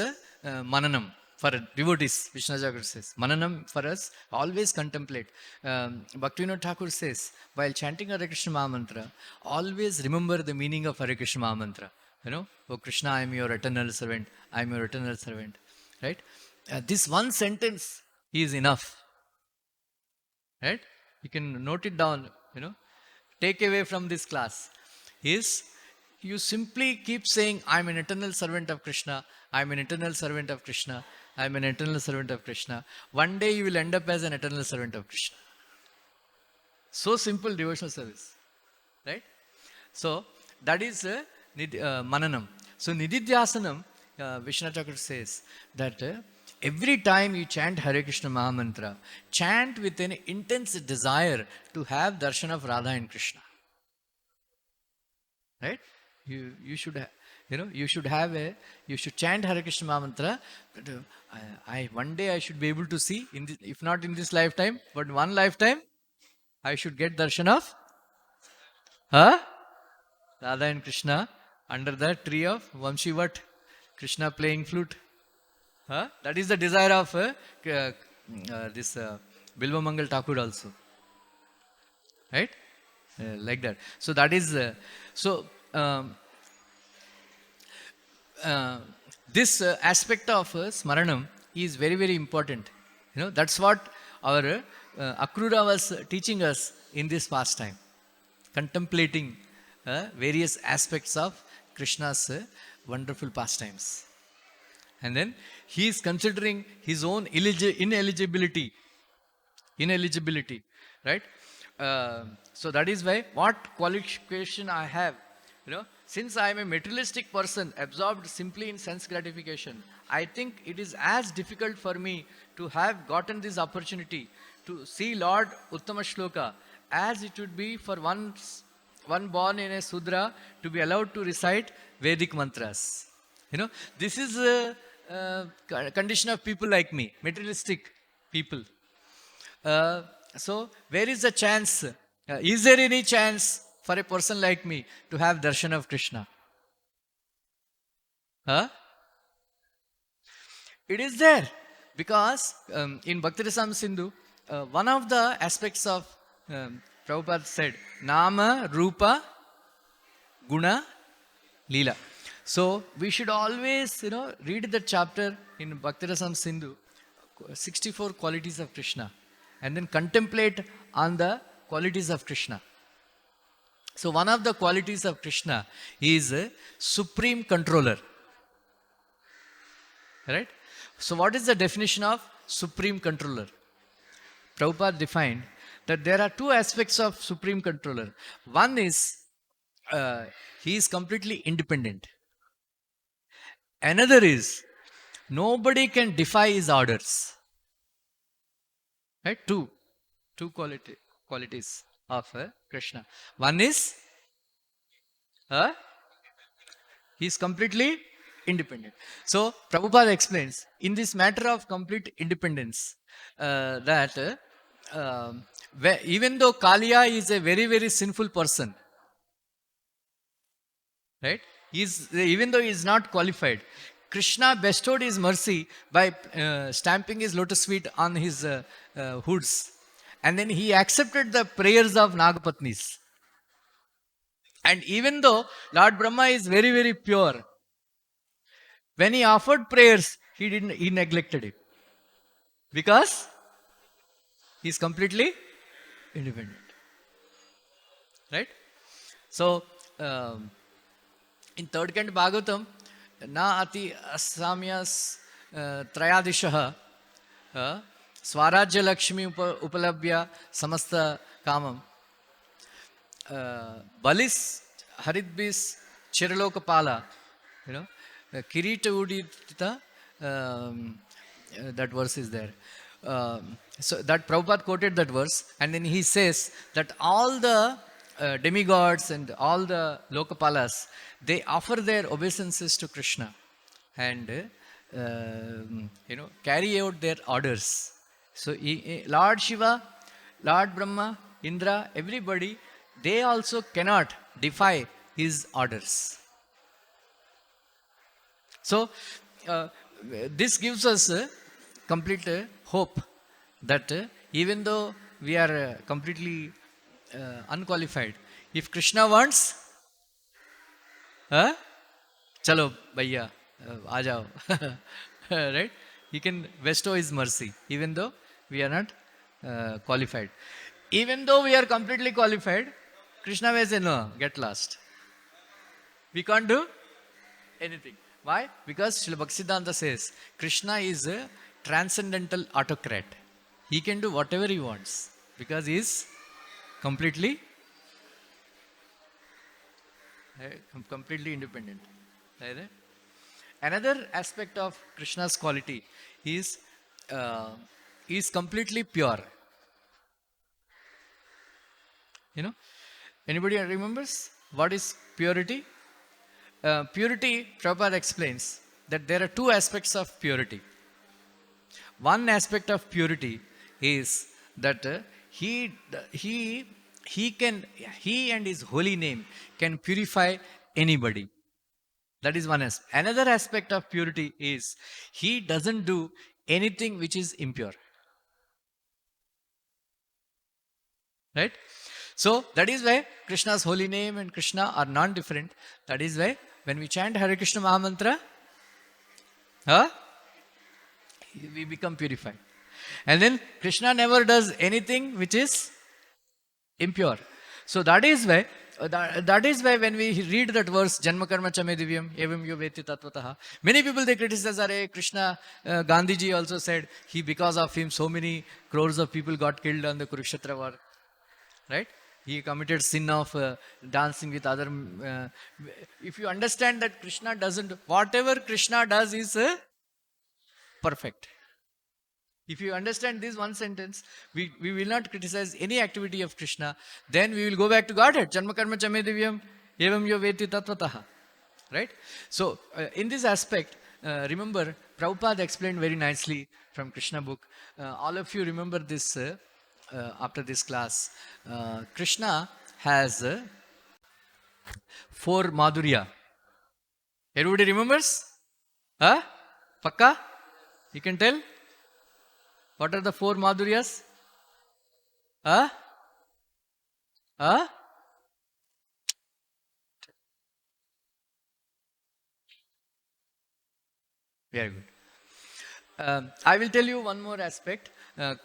A: Mananam for devotees. Vishnu Chakravarti says Mananam for us, always contemplate. Bhaktivinoda Thakur says, while chanting Hare Krishna Mahamantra, always remember the meaning of Hare Krishna Mahamantra. O Krishna, I am your eternal servant. I am your eternal servant. Right? This one sentence is enough. Right? You can note it down. Take away from this class is you simply keep saying, I am an eternal servant of Krishna. I am an eternal servant of Krishna. I am an eternal servant of Krishna. One day you will end up as an eternal servant of Krishna. So simple devotional service. Right? So that is Mananam. So Nididhyasanam, Vishwanath Chakravarti says that every time you chant Hare Krishna Mahamantra, chant with an intense desire to have darshan of Radha and Krishna. Right? You should chant Hare Krishna Mahamantra. One day I should be able to see, if not in this lifetime, but one lifetime, I should get darshan of Radha and Krishna under the tree of Vamshivat, Krishna playing flute. That is the desire of this Bilva Mangal Thakur also. Right? Like that. So that is, this aspect of Smaranam is very, very important. That's what our Akrura was teaching us in this pastime. Contemplating various aspects of Krishna's wonderful pastimes. And then he is considering his own ineligibility, right? So that is why what qualification I have, since I am a materialistic person absorbed simply in sense gratification, I think it is as difficult for me to have gotten this opportunity to see Lord Uttama Shloka as it would be for one born in a Sudra to be allowed to recite Vedic mantras. This is a condition of people like me, materialistic people. So where is the chance? Is there any chance for a person like me to have darshan of Krishna? It is there, because in Bhakti-rasam Sindhu, one of the aspects of Prabhupada said, Nama, Rupa, Guna, Leela. So we should always, read the chapter in Bhakti-rasam Sindhu, 64 qualities of Krishna, and then contemplate on the qualities of Krishna. So one of the qualities of Krishna is a supreme controller. Right? So what is the definition of supreme controller? Prabhupada defined that there are two aspects of supreme controller. One is he is completely independent. Another is nobody can defy his orders. Right? Two qualities of Krishna. One is he is completely independent. So Prabhupada explains in this matter of complete independence that even though Kaliya is a very, very sinful person, right? Even though he is not qualified, Krishna bestowed his mercy by stamping his lotus feet on his hoods. And then he accepted the prayers of Nagapatnis. And even though Lord Brahma is very, very pure, when he offered prayers, he neglected it. Because he is completely independent. Right? So, in third canto Bhagavatam, na ati asamyas trayadishaha Swarajya Lakshmi Upalabhya Samasta Kamam Balis Haridbis Chiraloka Pala, Kirita Udita, that verse is there. So that Prabhupada quoted that verse, and then he says that all the demigods and all the Lokapalas, they offer their obeisances to Krishna and carry out their orders. So Lord Shiva, Lord Brahma, Indra, everybody, they also cannot defy his orders. So this gives us complete hope that even though we are completely unqualified, if Krishna wants, chalo bhaiya, aa jao, right? He can bestow his mercy, even though we are not qualified. Even though we are completely qualified, Krishna may say, no, get lost. We can't do anything. Why? Because Srila Bhaktisiddhanta says, Krishna is a transcendental autocrat. He can do whatever he wants because he is completely independent. Right? Another aspect of Krishna's quality is completely pure. Anybody remembers what is purity? Purity, Prabhupada explains that there are two aspects of purity. One aspect of purity is that he and his holy name can purify anybody. That is one aspect. Another aspect of purity is he doesn't do anything which is impure. Right? So that is why Krishna's holy name and Krishna are non-different. That is why when we chant Hare Krishna Mahamantra, Huh? We become purified. And then Krishna never does anything which is impure. So that is why when we read that verse, Janma Karma Chame Divyam, Evam Yo Veti Tattvataha, many people they criticize, Hare Krishna, Gandhiji also said, because of him so many crores of people got killed on the Kurukshetra war. Right? He committed sin of dancing with other. If you understand that Krishna doesn't, whatever Krishna does is perfect. If you understand this one sentence, we will not criticize any activity of Krishna. Then we will go back to Godhead. Janma karma chame divyam evam yo veti tattvataha. Right? So, in this aspect, remember, Prabhupada explained very nicely from Krishna book. All of you remember this after this class. Krishna has 4 Madhurya. Everybody remembers? Huh? Pakka? You can tell? What are the 4 Madhuryas? Huh? Huh? Very good. I will tell you one more aspect.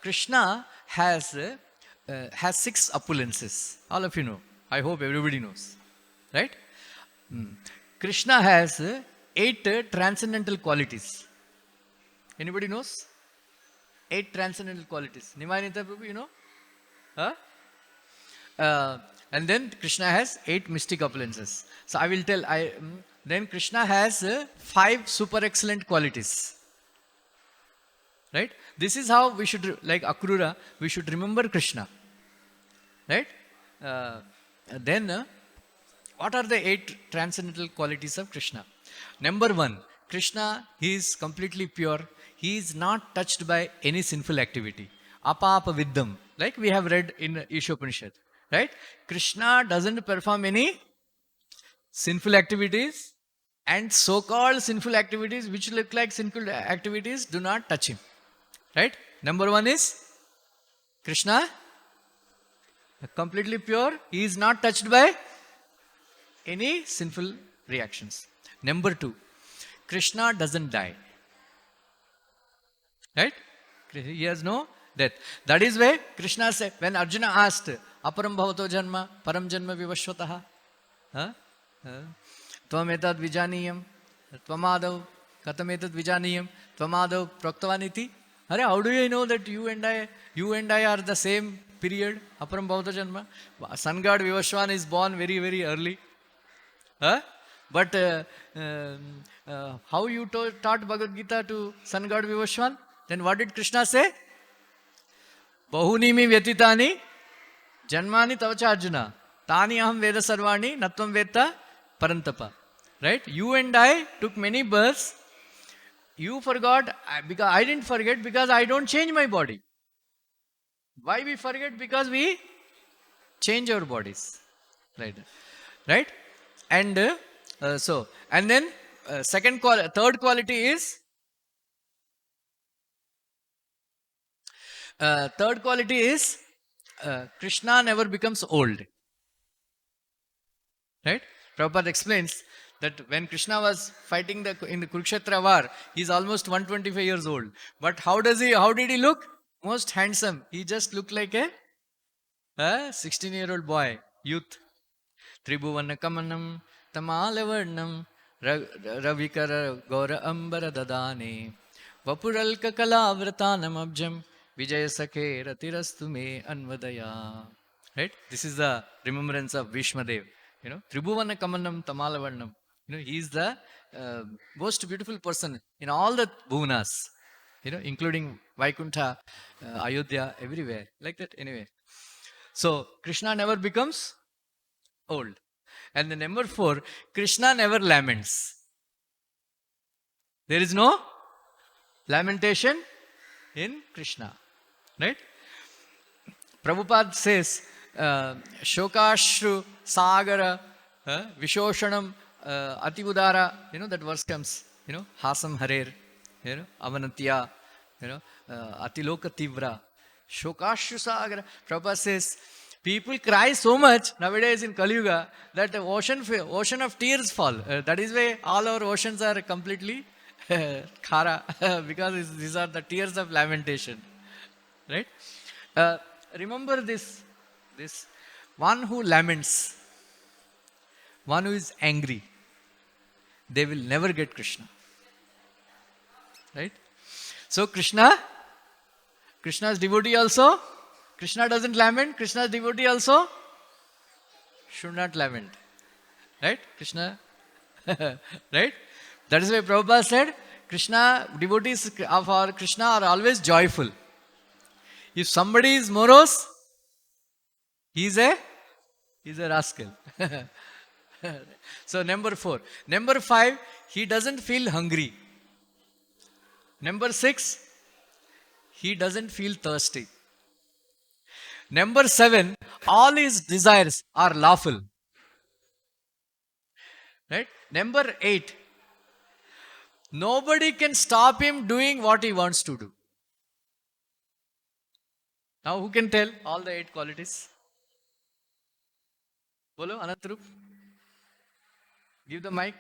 A: Krishna has 6 opulences. All of you know. I hope everybody knows. Right? Krishna has 8 transcendental qualities. Anybody knows? 8 transcendental qualities. Nimayinita Prabhu, you know? Huh? And then Krishna has 8 mystic opulences. So I will tell. Then Krishna has 5 super excellent qualities. Right? This is how we should, like Akrura, we should remember Krishna. Right? Then, what are the 8 transcendental qualities of Krishna? Number 1, Krishna, he is completely pure. He is not touched by any sinful activity. Apapa viddam, like we have read in Ishopanishad. Right? Krishna doesn't perform any sinful activities, and so-called sinful activities which look like sinful activities do not touch him. Right? Number 1 is Krishna, completely pure. He is not touched by any sinful reactions. Number 2, Krishna doesn't die. Right? He has no death. That is why Krishna said, when Arjuna asked, Aparam bhavato janma, param janma vivashvataha, tvam etad vijaniyam, tvamadav, katam etad vijaniyam, tvamadav praktavaniti. Hare, how do you know that you and I are the same period? Aparam bhavato janma. Sun god Vivashwan is born very, very early. But how you taught Bhagavad Gita to Sun god Vivashwan? Then what did Krishna say? Bahunimi vyatitani janmani tavacha Arjuna tani aham veda sarvani natvam veta parantapa. Right? You and I took many births. You forgot, because I didn't forget, because I don't change my body. Why we forget? Because we change our bodies. Right? Right? And and then third quality is Krishna never becomes old. Right? Prabhupada explains that when Krishna was fighting in the Kurukshetra war, he is almost 125 years old. But how did he look? Most handsome. He just looked like a 16-year-old boy, youth. Tribhuvana kamanam tamalavarnam ravikara gaura ambara dadane vapuralka kalavratanam abjam vijaya sakhe ratirastu me anvadaya. Right? This is the remembrance of Bhishmadev. You know, Tribhuvana kamanam tamalavarnam. You know, he is the most beautiful person in all the bhuvanas. You know, including Vaikuntha, Ayodhya, everywhere. Like that, anyway. So, Krishna never becomes old. And the number 4, Krishna never laments. There is no lamentation in Krishna. Right? Prabhupada says, Shokashru Sagara Vishoshanam Atibudara. You know, that verse comes, you know, Hasam Hare, you know, Avanatya, you know, Atiloka Tivra. Shokashru Sagara. Prabhupada says, people cry so much nowadays in Kali Yuga that the ocean of tears fall. That is why all our oceans are completely Khara, because these are the tears of lamentation. Right? Remember this one who laments, one who is angry, they will never get Krishna. Right? So Krishna's devotee also, Krishna doesn't lament, Krishna's devotee also should not lament. Right? Krishna, right? That is why Prabhupada said, devotees of our Krishna are always joyful. If somebody is morose, he is a rascal. So number 4. Number 5, he doesn't feel hungry. Number 6, he doesn't feel thirsty. Number 7, all his desires are lawful. Right? Number 8, nobody can stop him doing what he wants to do. Now who can tell all the 8 qualities? Bolo, Anantrup. Give the mic.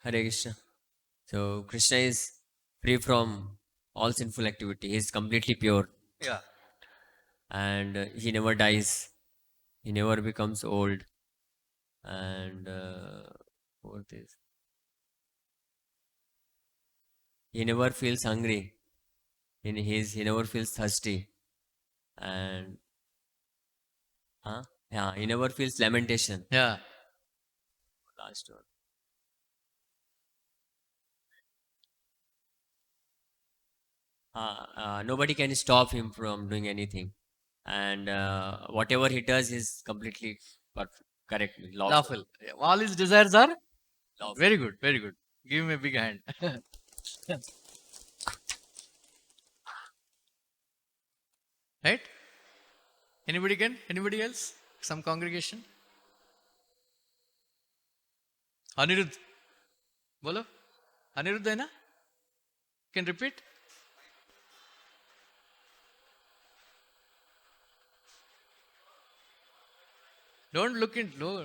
G: Hare Krishna. So Krishna is free from all sinful activity. He is completely pure
A: Yeah.
G: and he never dies. He never becomes old. And what is? He never feels hungry. He never feels thirsty. And he never feels lamentation.
A: Yeah.
G: Last one. Nobody can stop him from doing anything, and whatever he does is completely perfect, correct,
A: Lawful. All his desires are
G: lawful.
A: very good. Very good. Give him a big hand. Right? Anybody can? Anybody else? Some congregation? Anirudh. Bolo? Anirudh hai na? Can repeat? Don't look in low.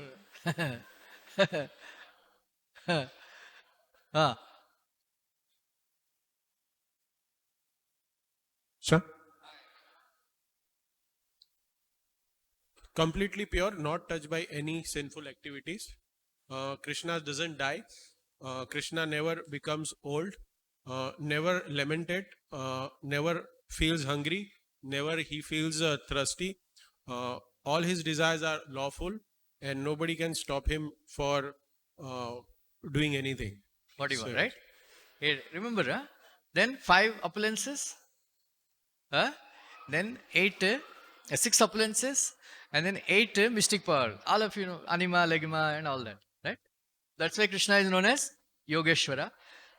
H: Sir? Completely pure, not touched by any sinful activities. Krishna doesn't die. Krishna never becomes old. Never lamented. Never feels hungry. Never he feels thirsty. All his desires are lawful, and nobody can stop him for doing anything.
A: What you want,
H: So-
A: right? Hey, remember, then 5 appearances, then 6 appearances, and then 8 mystic power. All of you know, anima, legima, and all that, right? That's why Krishna is known as Yogeshwara.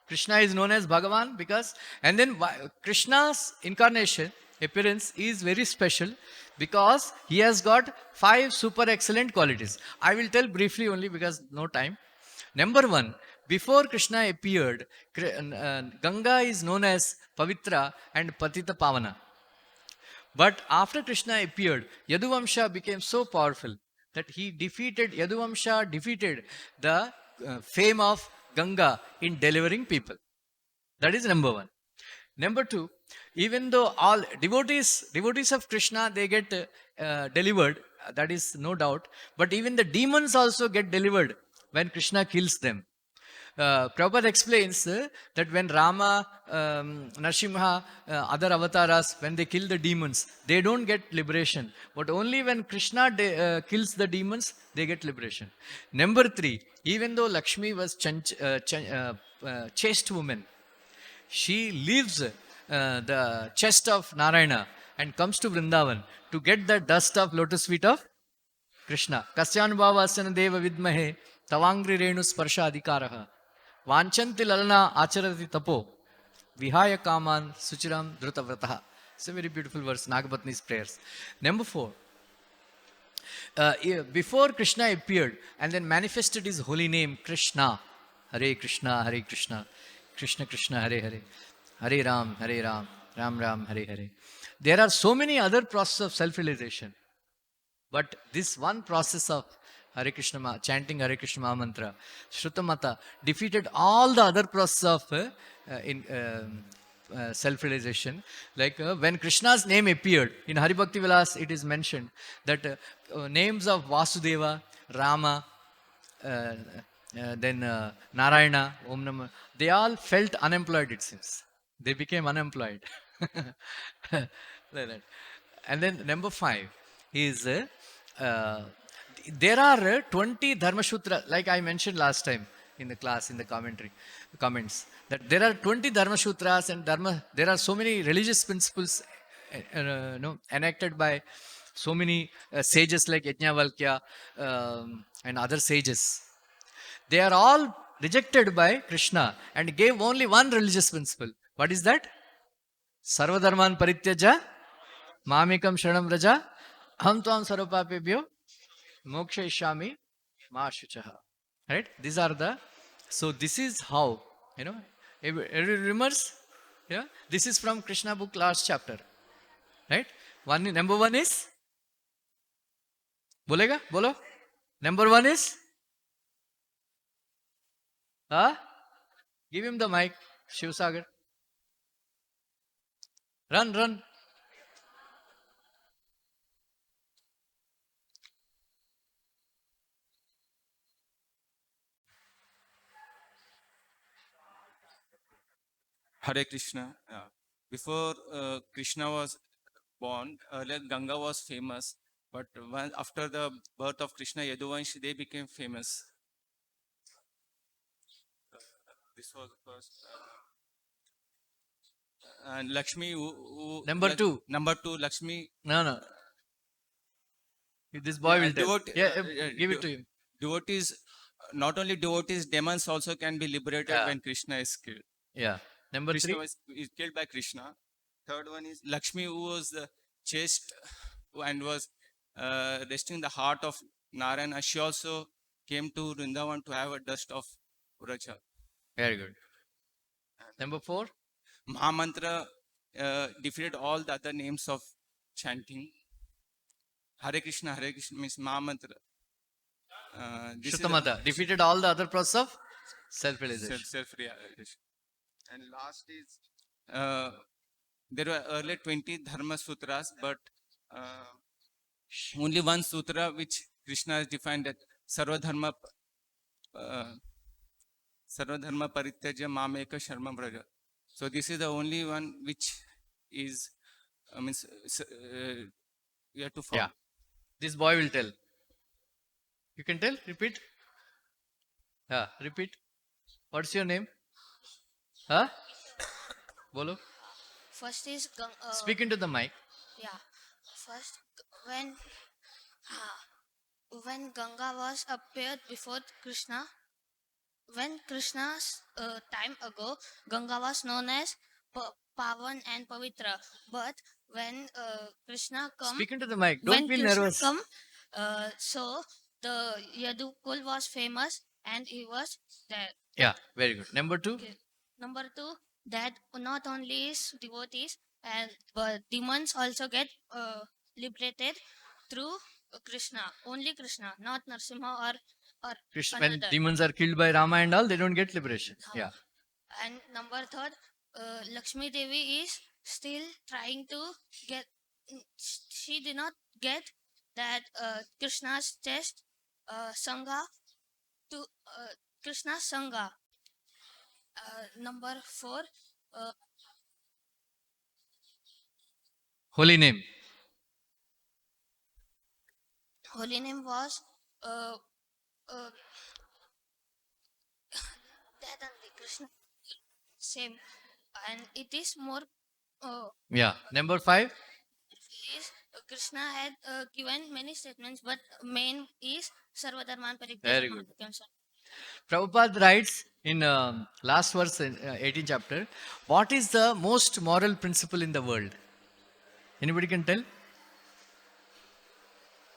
A: Krishna is known as Bhagavan because, and then Krishna's incarnation appearance is very special because he has got 5 super excellent qualities. I will tell briefly only because no time. Number 1, before Krishna appeared, Ganga is known as Pavitra and Patita Pavana. But after Krishna appeared, Yaduvamsha became so powerful that Yaduvamsha defeated the fame of Ganga in delivering people. That is number 1. Number 2, even though all devotees of Krishna, they get delivered, that is no doubt, but even the demons also get delivered when Krishna kills them. Prabhupada explains that when Rama, Narsimha, other avatars, when they kill the demons, they don't get liberation. But only when Krishna kills the demons, they get liberation. Number 3, even though Lakshmi was chaste woman, she leaves the chest of Narayana and comes to Vrindavan to get the dust of lotus feet of Krishna. Kasyanubhavasana deva vidmahe tavangri renu sparsha adhikaraha vanchanti lalana acharati tapo vihaya kaman suchiram drutavrataha. It's a very beautiful verse, Nagapatni's prayers. Number 4, before Krishna appeared and then manifested his holy name, Krishna, Hare Krishna, Hare Krishna, Krishna Krishna, Hare Hare, Hare Ram, Ram Ram, Hare Hare. There are so many other processes of self-realization. But this one process of Hare Krishna, chanting Hare Krishna Maha Mantra, Shrutamata defeated all the other process of self-realization. Like when Krishna's name appeared in Hari Bhakti Vilas, it is mentioned that names of Vasudeva, Rama, then Narayana, Om Namah, they all felt unemployed, it seems. They became unemployed. Like that. And then number 5 is there are 20 Dharma Sutra, like I mentioned last time in the class, in the comments, that there are 20 Dharma Sutras and there are so many religious principles enacted by so many sages like Yajnavalkya and other sages. They are all rejected by Krishna and gave only one religious principle. What is that? Sarvadharman parityaja mamekam sharanam vraja aham tvam sarvapapebhyo mokshayishyami ma shuchaha. Right? These are the, so this is how, every remembers? Yeah? This is from Krishna book last chapter. Right? Number 1 is? Bolega? Bolo? Number 1 is? Give him the mic, Shiv Sagar. Run.
I: Hare Krishna. Before Krishna was born, earlier Ganga was famous, but after the birth of Krishna, Yaduvanshi, they became famous. This was the first. And Lakshmi,
A: Number 2.
I: Number 2, Lakshmi.
A: No. This boy will tell. Give it to him.
I: Devotees, not only devotees, demons also can be liberated when Krishna is killed.
A: Yeah. Number
I: Krishna
A: 3.
I: is killed by Krishna. Third one is Lakshmi, who was chaste and was resting the heart of Narayana. She also came to Vrindavan to have a dust of Vraja.
A: Very good. Number 4.
I: Mahamantra defeated all the other names of chanting. Hare Krishna means Mahamantra.
A: Shrutamata defeated all the other process of self-realization.
I: Self-realization. And last is, there were earlier 20 Dharma Sutras, but only one sutra which Krishna has defined, that Sarvadharma Parityaja Mameka Sharma Braja. So this is the only one which is, we have to follow.
A: Yeah. This boy will tell. You can tell? Repeat. Repeat. What's your name? Bolo.
J: First is
A: Speak into the mic.
J: Yeah. First, when Ganga was appeared before Krishna, when Krishna's time ago, Ganga was known as Pavan and Pavitra. But when Krishna come,
A: Speak into the mic. Don't feel nervous.
J: So the Yadukul was famous and he was there.
A: Yeah, very good. Number 2.
J: Okay. Number 2, that not only is devotees but demons also get liberated through Krishna. Only Krishna, not Narsimha or
A: Krishna,
J: another.
A: when demons are killed by Rama and all, they don't get liberation. Yeah.
J: And number 3, Lakshmi Devi is still trying to get. She did not get that Krishna's chest Sangha to Krishna's Sangha. Number 4,
A: Holy name.
J: holy name was that only Krishna. Same, and it is more.
A: Yeah. Number 5.
J: Is Krishna had given many statements, but main is Sarvadharman Parityaja.
A: Very good. Prabhupada writes in last verse, 18th chapter, what is the most moral principle in the world? Anybody can tell?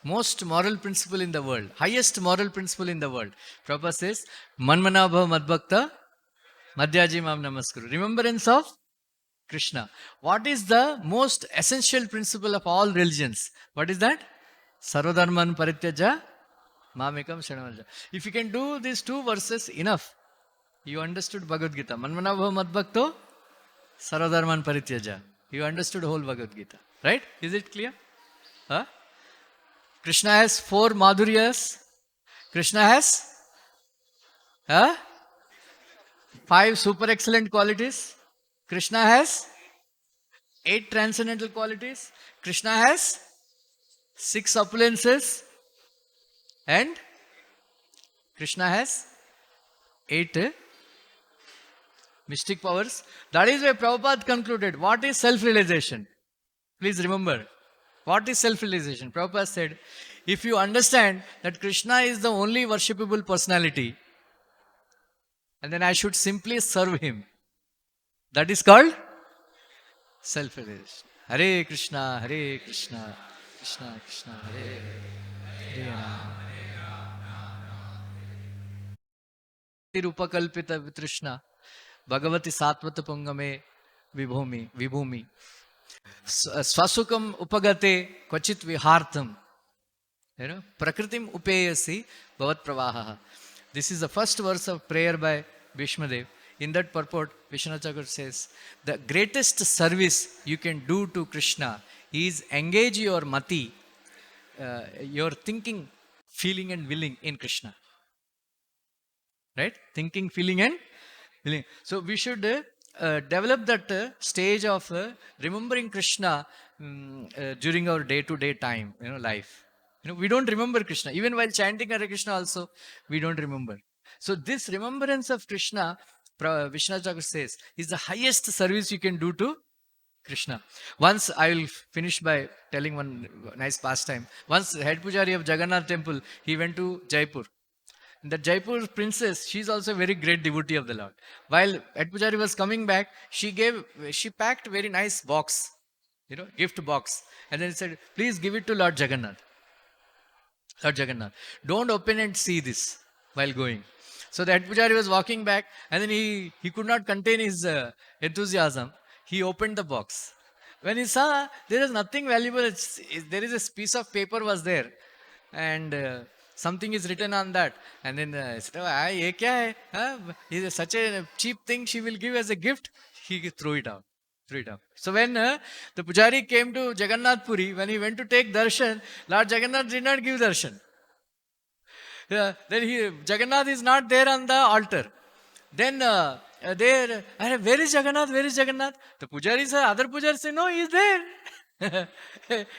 A: Most moral principle in the world. Highest moral principle in the world. Prabhupada says, Manmana bhava madbhakta madhyaji mam namaskuru. Remembrance of Krishna. What is the most essential principle of all religions? What is that? Sarvadharman parityaja Mamekam Sharanam. If you can do these 2 verses, enough. You understood Bhagavad Gita. Manmana bhava madbhakto sarvadharman parityaja. You understood whole Bhagavad Gita. Right? Is it clear? Huh? Krishna has 4 madhuryas. Krishna has 5 super excellent qualities. Krishna has 8 transcendental qualities. Krishna has 6 opulences. And Krishna has 8 mystic powers. That is why Prabhupada concluded, what is self-realization? Please remember, what is self-realization? Prabhupada said, if you understand that Krishna is the only worshipable personality, and then I should simply serve him, that is called self-realization. Hare Krishna, Krishna Krishna, Hare Hare Rama. Rupakalpita Vitrishna, Bhagavati Satvata Pungame Vibhumi, Swasukam Upagate Kvachit Vihartam, Prakritim Upeyasi Bhavat Pravaha. This is the first verse of prayer by Bhishmadev. In that purport, Vishwanath Chakravarti says, the greatest service you can do to Krishna is engage your mati, your thinking, feeling and willing in Krishna. Right? Thinking, feeling and willing. So we should develop that stage of remembering Krishna during our day-to-day time, life. We don't remember Krishna. Even while chanting Hare Krishna also, we don't remember. So this remembrance of Krishna, Vishwanath Chakravarti says, is the highest service you can do to Krishna. Once, I will finish by telling one nice pastime. Once, head pujari of Jagannath temple, he went to Jaipur. The Jaipur princess, she is also a very great devotee of the Lord. While head pujari was coming back, she packed very nice box, gift box. And then he said, please give it to Lord Jagannath. Lord Jagannath, don't open and see this while going. So the head pujari was walking back, and then he could not contain his enthusiasm. He opened the box. When he saw there is nothing valuable, there is a piece of paper was there, and something is written on that. And then he said, oh, ye kya hai? Is such a cheap thing she will give as a gift? He threw it out. So when the pujari came to Jagannath Puri, when he went to take darshan, Lord Jagannath did not give darshan. Then Jagannath is not there on the altar. Then where is Jagannath? Where is Jagannath? The pujari said, other pujari say, no, he is there.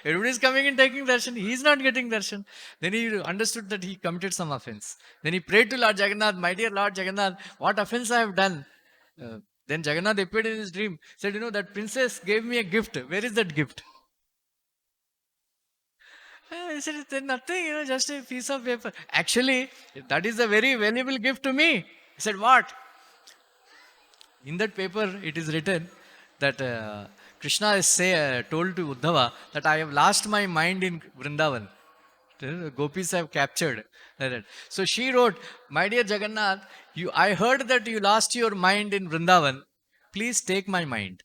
A: Everybody is coming and taking darshan. He is not getting darshan. Then he understood that he committed some offense. Then he prayed to Lord Jagannath, my dear Lord Jagannath, what offense I have done? Then Jagannath appeared in his dream, said, that princess gave me a gift. Where is that gift? He said, there's nothing, just a piece of paper. Actually, that is a very valuable gift to me. He said, what? In that paper, it is written that Krishna is told to Uddhava that I have lost my mind in Vrindavan. The gopis have captured that. So she wrote, my dear Jagannath, I heard that you lost your mind in Vrindavan. Please take my mind.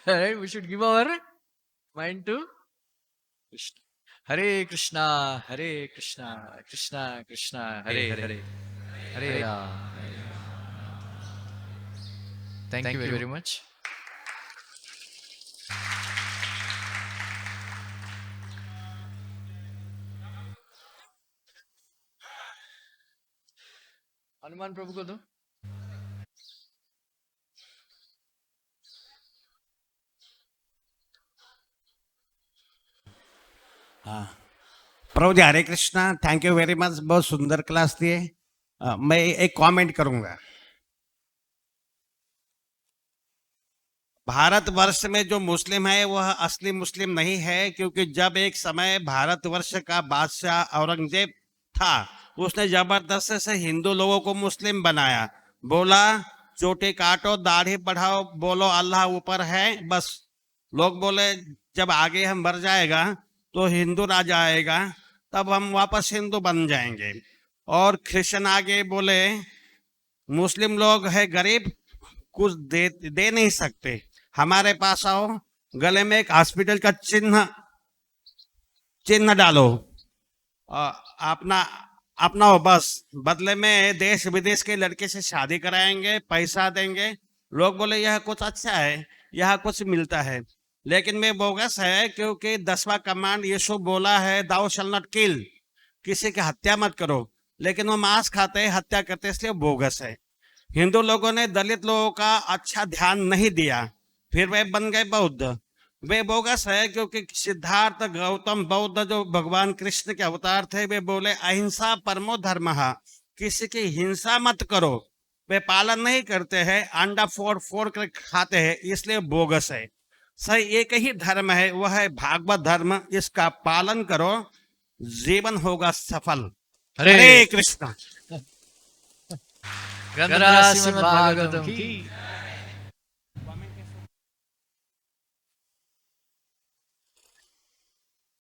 A: Right? We should give our mind to Krishna. Hare Krishna, Krishna Krishna, Hare Hare, Hare Rama. Thank you very much. Hanuman प्रभु को दो.
K: प्रभु जी हरे Krishna, thank you very much, बहुत सुंदर class दिए. मैं एक कमेंट करूंगा. भारतवर्ष में जो मुस्लिम है वह असली मुस्लिम नहीं है, क्योंकि जब एक समय भारतवर्ष का बादशाह औरंगजेब था, उसने जबरदस्त से हिंदू लोगों को मुस्लिम बनाया. बोला चोटी काटो, दाढ़ी बढ़ाओ, बोलो अल्लाह ऊपर है. बस लोग बोले जब आगे हम मर जाएगा तो हिंदू राजा आएगा, तब हम वापस हिंदू बन जाएंगे. और क्रिश्चियन आगे बोले मुस्लिम लोग है गरीब, कुछ दे नहीं सकते, हमारे पास आओ, गले में एक हॉस्पिटल का चिन्ह डालो, अपना अपना बस बदले में देश विदेश के लड़के से शादी कराएंगे, पैसा देंगे। लोग बोले यह कुछ अच्छा है, यह कुछ मिलता है, लेकिन मैं बोगस है, क्योंकि 10वां कमांड यीशु बोला है, दाउ शैल नॉट किल, किसी की हत्या मत करो, लेकिन वो मांस खाते हैं, हत्या करते, इसलिए बोगस है। हिंदू लोगों ने दलित लोगों का अच्छा ध्यान नहीं दिया, फिर वे बन गए बौद्ध। वे बोगस है, क्योंकि सिद्धार्थ गौतम बौद्ध जो भगवान कृष्ण के अवतार थे, वे बोले अहिंसा परमो धर्मः, किसी की हिंसा मत करो। वे पालन नहीं करते हैं, अंडा फोड़ फोड़ कर खाते हैं, इसलिए बोगस है। सही एक ही धर्म है, वह है भागवत धर्म, इसका पालन करो, जीवन होगा सफल। हरे कृष्ण।
A: ग्रंथराज श्रीमद् भागवतम की